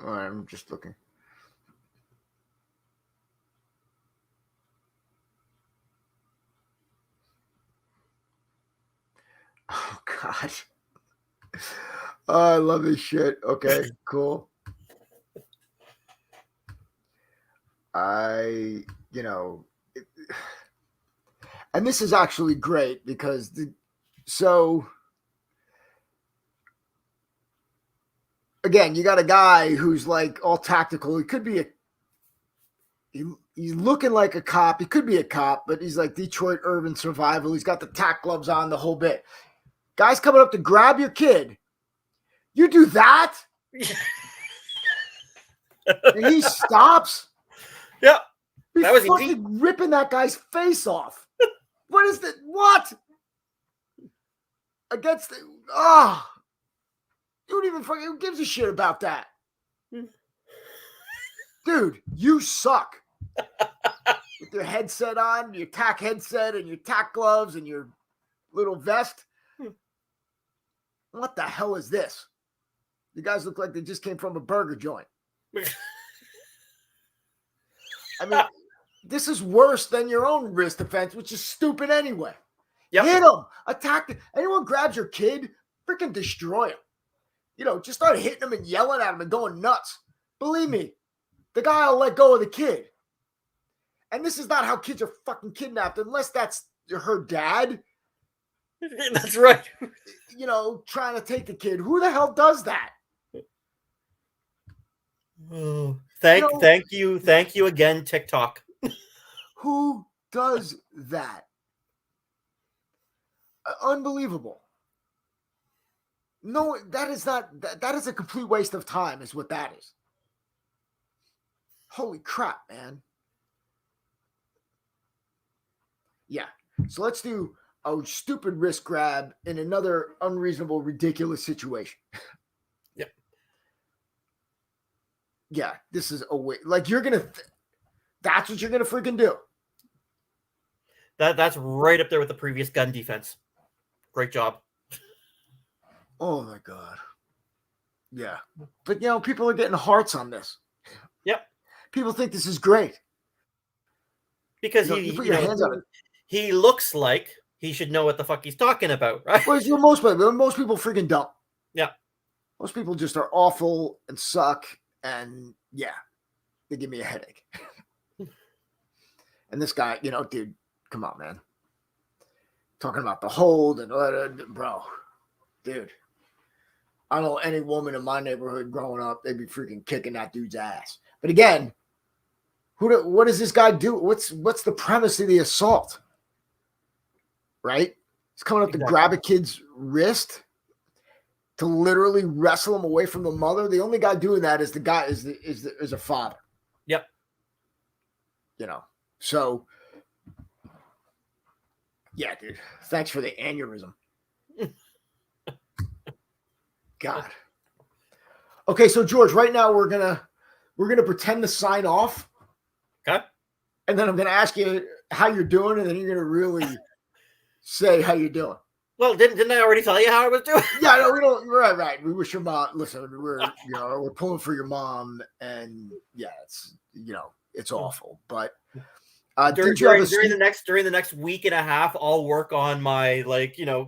All right. I'm just looking. Oh, God. Oh, I love this shit. Okay, cool. And this is actually great because again, you got a guy who's like all tactical. He could be he's looking like a cop. He could be a cop, but he's like Detroit urban survival. He's got the tack gloves on, the whole bit. Guy's coming up to grab your kid. You do that? And he stops. Yeah. That was fucking easy. Ripping that guy's face off. What is that? What? Against the you don't even fucking who gives a shit about that? Dude, you suck. With your headset on, your tack headset and your tack gloves and your little vest. What the hell is this? You guys look like they just came from a burger joint. I mean, this is worse than your own wrist defense, which is stupid anyway. Yep. Hit him. Attack him. Anyone grabs your kid, freaking destroy him. Just start hitting him and yelling at him and going nuts. Believe me, the guy will let go of the kid. And this is not how kids are fucking kidnapped, unless that's her dad. That's right. Trying to take the kid. Who the hell does that? Oh, thank you again, TikTok. Who does that? Unbelievable. No, that is not. That is a complete waste of time. Is what that is. Holy crap, man. Yeah. So let's do a stupid wrist grab in another unreasonable, ridiculous situation. Yep. Yeah, this is a way. Like that's what you're gonna freaking do. That's right up there with the previous gun defense. Great job. Oh my God. Yeah, but people are getting hearts on this. Yep. People think this is great because you put your hands on it. He looks like he should know what the fuck he's talking about, right? Well, most people freaking don't. Yeah. Most people just are awful and suck, and they give me a headache. And this guy, dude, come on, man. Talking about the hold and bro, dude. I don't know any woman in my neighborhood growing up, they'd be freaking kicking that dude's ass. But again, what does this guy do? What's the premise of the assault? Right? He's coming up to grab a kid's wrist to literally wrestle him away from the mother. The only guy doing that is a father. Yep. So yeah, dude. Thanks for the aneurysm. God. Okay, so George, right now we're gonna pretend to sign off. Okay. And then I'm gonna ask you how you're doing, and then you're gonna really say how you're doing. Well, didn't I already tell you how I was doing? Yeah, no, we don't. Right. We wish your mom. Listen, we're pulling for your mom, and yeah, it's awful. But during did you have a during the next week and a half, I'll work on my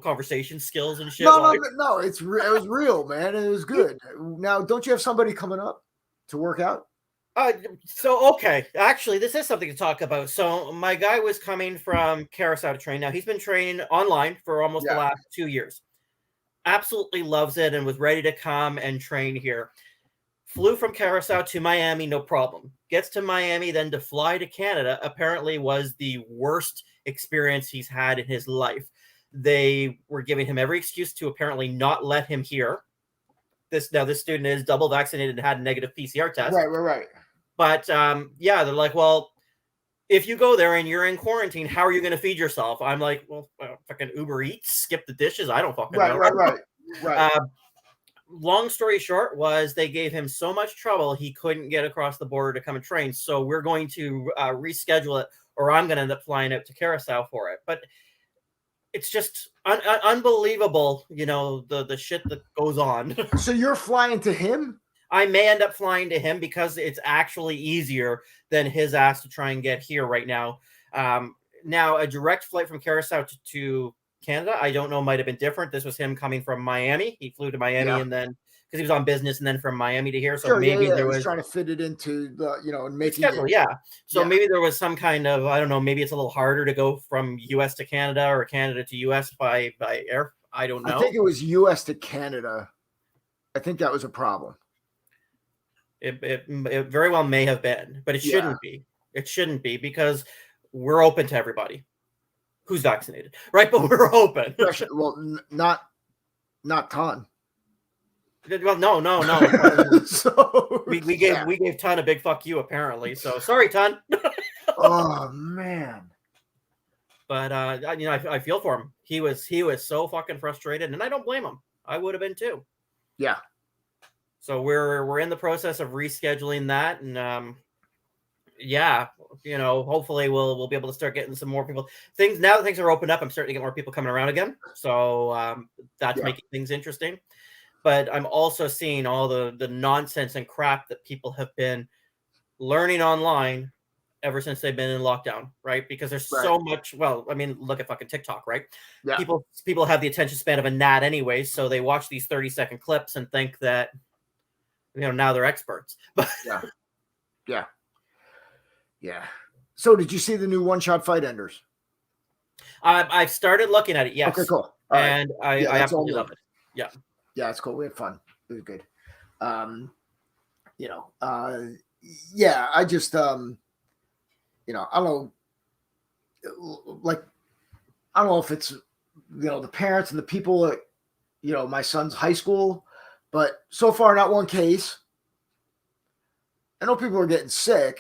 conversation skills and shit. No. It was real, man. It was good. Now, don't you have somebody coming up to work out? Okay, actually, this is something to talk about. So my guy was coming from Carousel to train. Now he's been training online for almost the last 2 years. Absolutely loves it and was ready to come and train here. Flew from Carousel to Miami, no problem. Gets to Miami, then to fly to Canada apparently was the worst experience he's had in his life. They were giving him every excuse to apparently not let him here. This student is double vaccinated and had a negative PCR test. Right. But they're like, well, if you go there and you're in quarantine, how are you going to feed yourself? I'm like, well, fucking Uber Eats, skip the dishes. I don't fucking know. Right. Long story short was they gave him so much trouble he couldn't get across the border to come and train. So we're going to reschedule it, or I'm going to end up flying out to Carousel for it. But it's just unbelievable, the shit that goes on. So you're flying to him? I may end up flying to him because it's actually easier than his ass to try and get here right now. Now, a direct flight from Carousel to Canada, I don't know, might have been different. This was him coming from Miami. He flew to Miami and then because he was on business, and then from Miami to here. So maybe there was trying to fit it into the and making schedule. So maybe there was some kind of, I don't know. Maybe it's a little harder to go from U.S. to Canada or Canada to U.S. by air. I don't know. I think it was U.S. to Canada. I think that was a problem. It very well may have been, but it shouldn't be. It shouldn't be because we're open to everybody who's vaccinated, right? But we're open. Well, not Ton. Well, no. So we gave Ton a big fuck you apparently. So sorry, Ton. Oh man. But I feel for him. He was so fucking frustrated, and I don't blame him. I would have been too. Yeah. So we're in the process of rescheduling that, and hopefully we'll be able to start getting some more people. Now that things are opened up, I'm starting to get more people coming around again. So that's making things interesting. But I'm also seeing all the nonsense and crap that people have been learning online ever since they've been in lockdown, right? Because there's so much. Well, I mean, look at fucking TikTok, right? Yeah. People have the attention span of a gnat anyway, so they watch these 30-second clips and think that now they're experts. But yeah. So did you see the new one-shot fight enders? I've started looking at it. Yes. Okay, cool. And I absolutely love it. Yeah. Yeah, it's cool. We had fun. It was good. I just I don't know, like, I don't know if it's the parents and the people at my son's high school, but so far not one case. I know people are getting sick,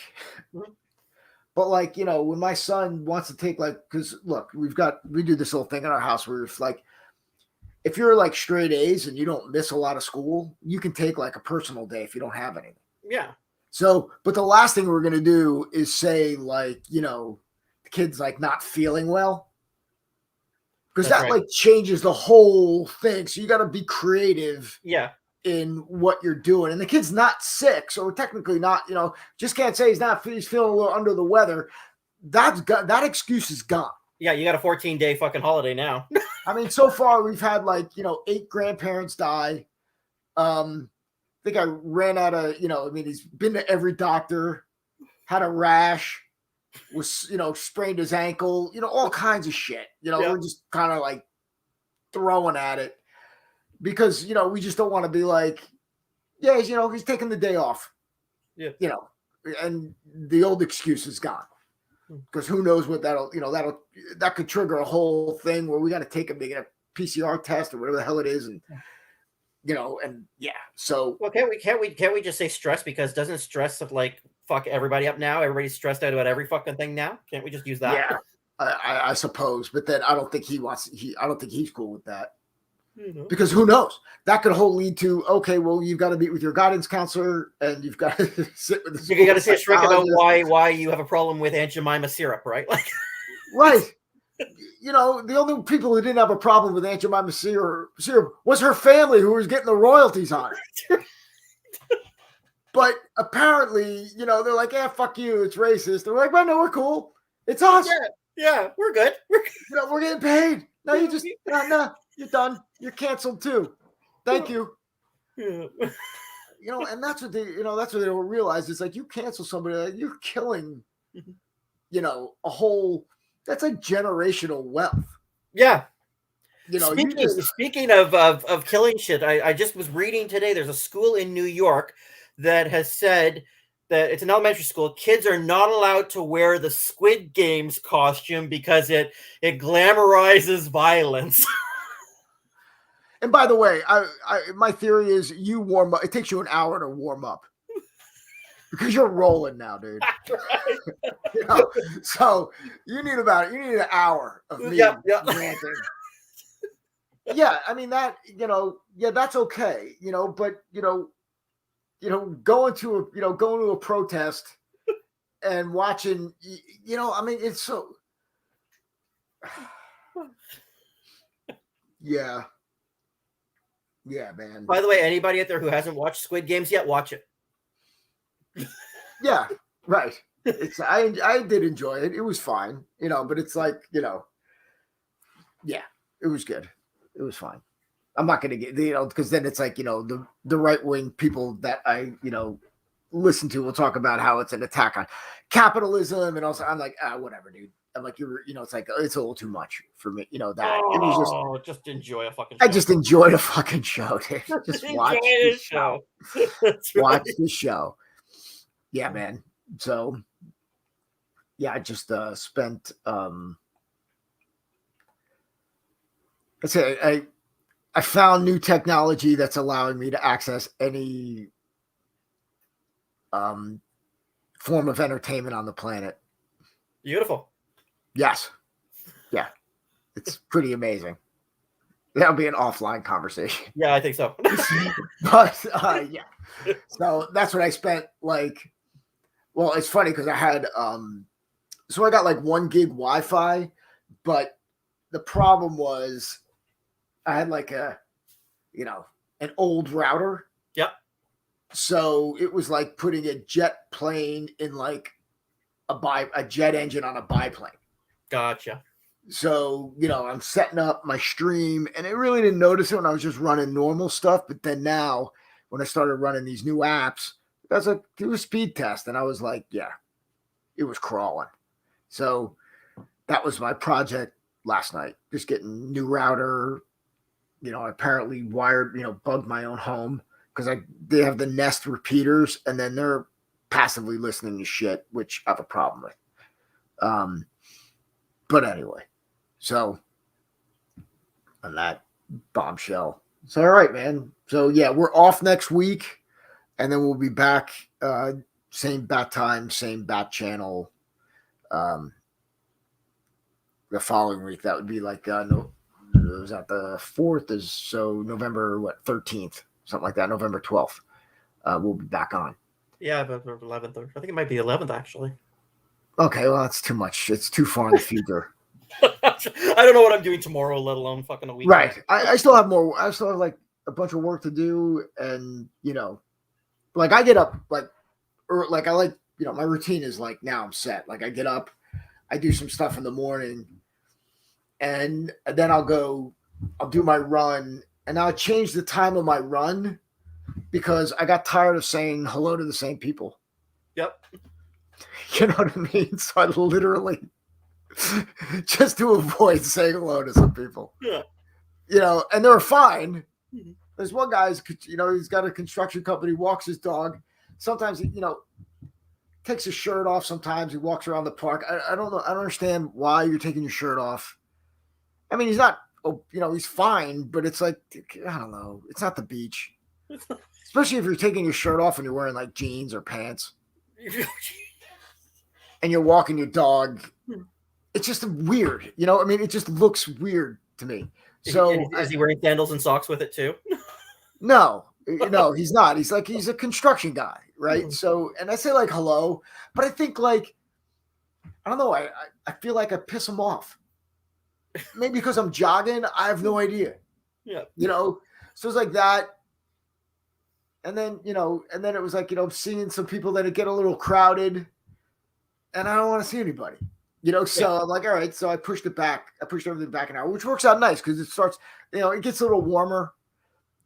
but when my son wants to take because look, we do this little thing in our house where it's like, if you're straight A's and you don't miss a lot of school, you can take a personal day if you don't have anything. Yeah. So, but the last thing we're going to do is say the kid's not feeling well, because that changes the whole thing. So you got to be creative. Yeah. In what you're doing, and the kid's not sick, so we're technically not, just can't say he's feeling a little under the weather. That excuse is gone. Yeah, you got a 14-day fucking holiday now. I mean, so far we've had 8 grandparents die. I think I ran out of, he's been to every doctor, had a rash, was, sprained his ankle, all kinds of shit. We're just kind of throwing at it because, we just don't want to be he's taking the day off. Yeah. And the old excuse is gone. Because who knows what that could trigger a whole thing where we got to take him to get a PCR test or whatever the hell it is, and so well, can't we just say stress, because doesn't stress fuck everybody up now? Everybody's stressed out about every fucking thing now. Can't we just use that? Yeah, I suppose, but then I don't think I don't think he's cool with that. Because who knows? That could lead to, okay, well, you've got to meet with your guidance counselor and you've got to sit with you got to say a shrink about why you have a problem with Aunt Jemima syrup, right? Right. You know, the only people who didn't have a problem with Aunt Jemima syrup was her family, who was getting the royalties on it. But apparently, you know, they're like, "Yeah, fuck you, it's racist." They're like, "Well, no, we're cool. It's us. Yeah, we're good. You know, we're getting paid. No, you just no, you're done. You're canceled too. Thank you." Yeah. You know, and that's what they don't realize. It's like, you cancel somebody, like, you're killing, you know, that's like generational wealth. Yeah. You know, Speaking of killing shit, I just was reading today. There's a school in New York that has said that it's an elementary school. Kids are not allowed to wear the Squid Games costume because it glamorizes violence. And by the way, my theory is you warm up. It takes you an hour to warm up because you're rolling now, dude. You know, so you need an hour of me ranting. Yeah, I mean that, you know, yeah, that's okay, you know, but going to a protest and watching, you know, I mean, it's so, yeah, man. By the way, anybody out there who hasn't watched Squid Games yet, watch it. Yeah, right. It's I did enjoy it. It was fine, you know, but it's like, you know, yeah, it was good. It was fine. I'm not going to get, you know, because then it's like, you know, the right wing people that I, you know, listen to will talk about how it's an attack on capitalism, and also I'm like, whatever, dude. I'm like, you know, it's like, it's a little too much for me, you know, that it was just enjoy a fucking show. I just enjoyed a fucking show, dude. Just watch the show. Watch the show. Yeah, man. So yeah, I just spent let's say I found new technology that's allowing me to access any form of entertainment on the planet. Beautiful. Yes. Yeah. It's pretty amazing. That'll be an offline conversation. Yeah, I think so. But yeah. So that's what I spent, like, well, it's funny because I had so I got like 1 gig Wi-Fi, but the problem was I had like an old router. Yep. So it was like putting a jet plane in like a jet engine on a biplane. Gotcha. So, you know, I'm setting up my stream, and I really didn't notice it when I was just running normal stuff. But then now, when I started running these new apps, it was a speed test, and I was like, yeah, it was crawling. So that was my project last night, just getting new router. You know, I apparently bugged my own home because they have the Nest repeaters, and then they're passively listening to shit, which I have a problem with. But anyway, so on that bombshell. So all right, man. So yeah, we're off next week, and then we'll be back. Same bat time, same bat channel. The following week, that would be like was that the 4th? Is so November 13th, something like that. November 12th. We'll be back on. Yeah, but 11th. I think it might be 11th actually. Okay, well, that's too much. It's too far in the future. I don't know what I'm doing tomorrow, let alone fucking a week. Right. I still have more. I still have like a bunch of work to do, and you know, like I get up my routine is like, now I'm set. Like I get up, I do some stuff in the morning, and then I'll do my run, and I'll change the time of my run because I got tired of saying hello to the same people. Yep. You know what I mean? So I literally, just to avoid saying hello to some people. Yeah. You know, and they're fine. Mm-hmm. There's one guy, he's got a construction company, walks his dog. Sometimes, takes his shirt off. Sometimes he walks around the park. I don't know. I don't understand why you're taking your shirt off. I mean, he's not, he's fine, but it's like, I don't know. It's not the beach. Especially if you're taking your shirt off and you're wearing like jeans or pants. And you're walking your dog. It's just weird. I mean, it just looks weird to me. So is he wearing sandals and socks with it too? No, he's not. He's a construction guy, right? Mm-hmm. So, and I say like hello, but I think like, I don't know. I feel like I piss him off. maybe because I'm jogging, I have no idea. Yeah. You know, so it's like that. And then, and then it was like, seeing some people that get a little crowded and I don't want to see anybody, so I'm like, all right. So I pushed it back. I pushed everything back an hour, which works out nice because it starts, it gets a little warmer.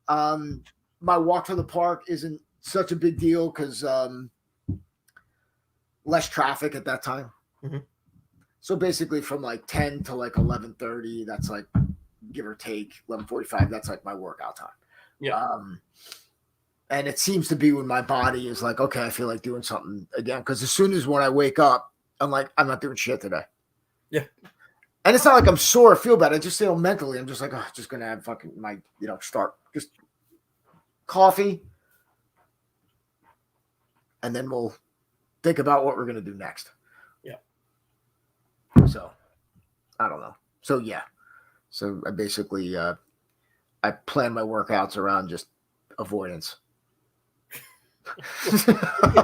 My walk to the park isn't such a big deal because less traffic at that time. Mm-hmm. So basically from like 10 to like 11:30, that's like give or take 11:45. That's like my workout time. Yeah. And it seems to be when my body is like, okay, I feel like doing something again. Because as soon as when I wake up, I'm like, I'm not doing shit today. Yeah. And it's not like I'm sore or feel bad. I just feel mentally, I'm just like, oh, just going to have fucking my, start just coffee. And then we'll think about what we're going to do next. Yeah. So, I don't know. So, yeah. So, I basically, I plan my workouts around just avoidance.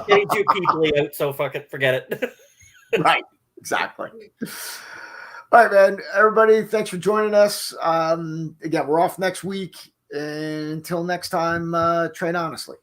Getting too peoply out, so fuck it, forget it. Right, exactly. All right, man. Everybody, thanks for joining us. Again, we're off next week. And until next time, train honestly.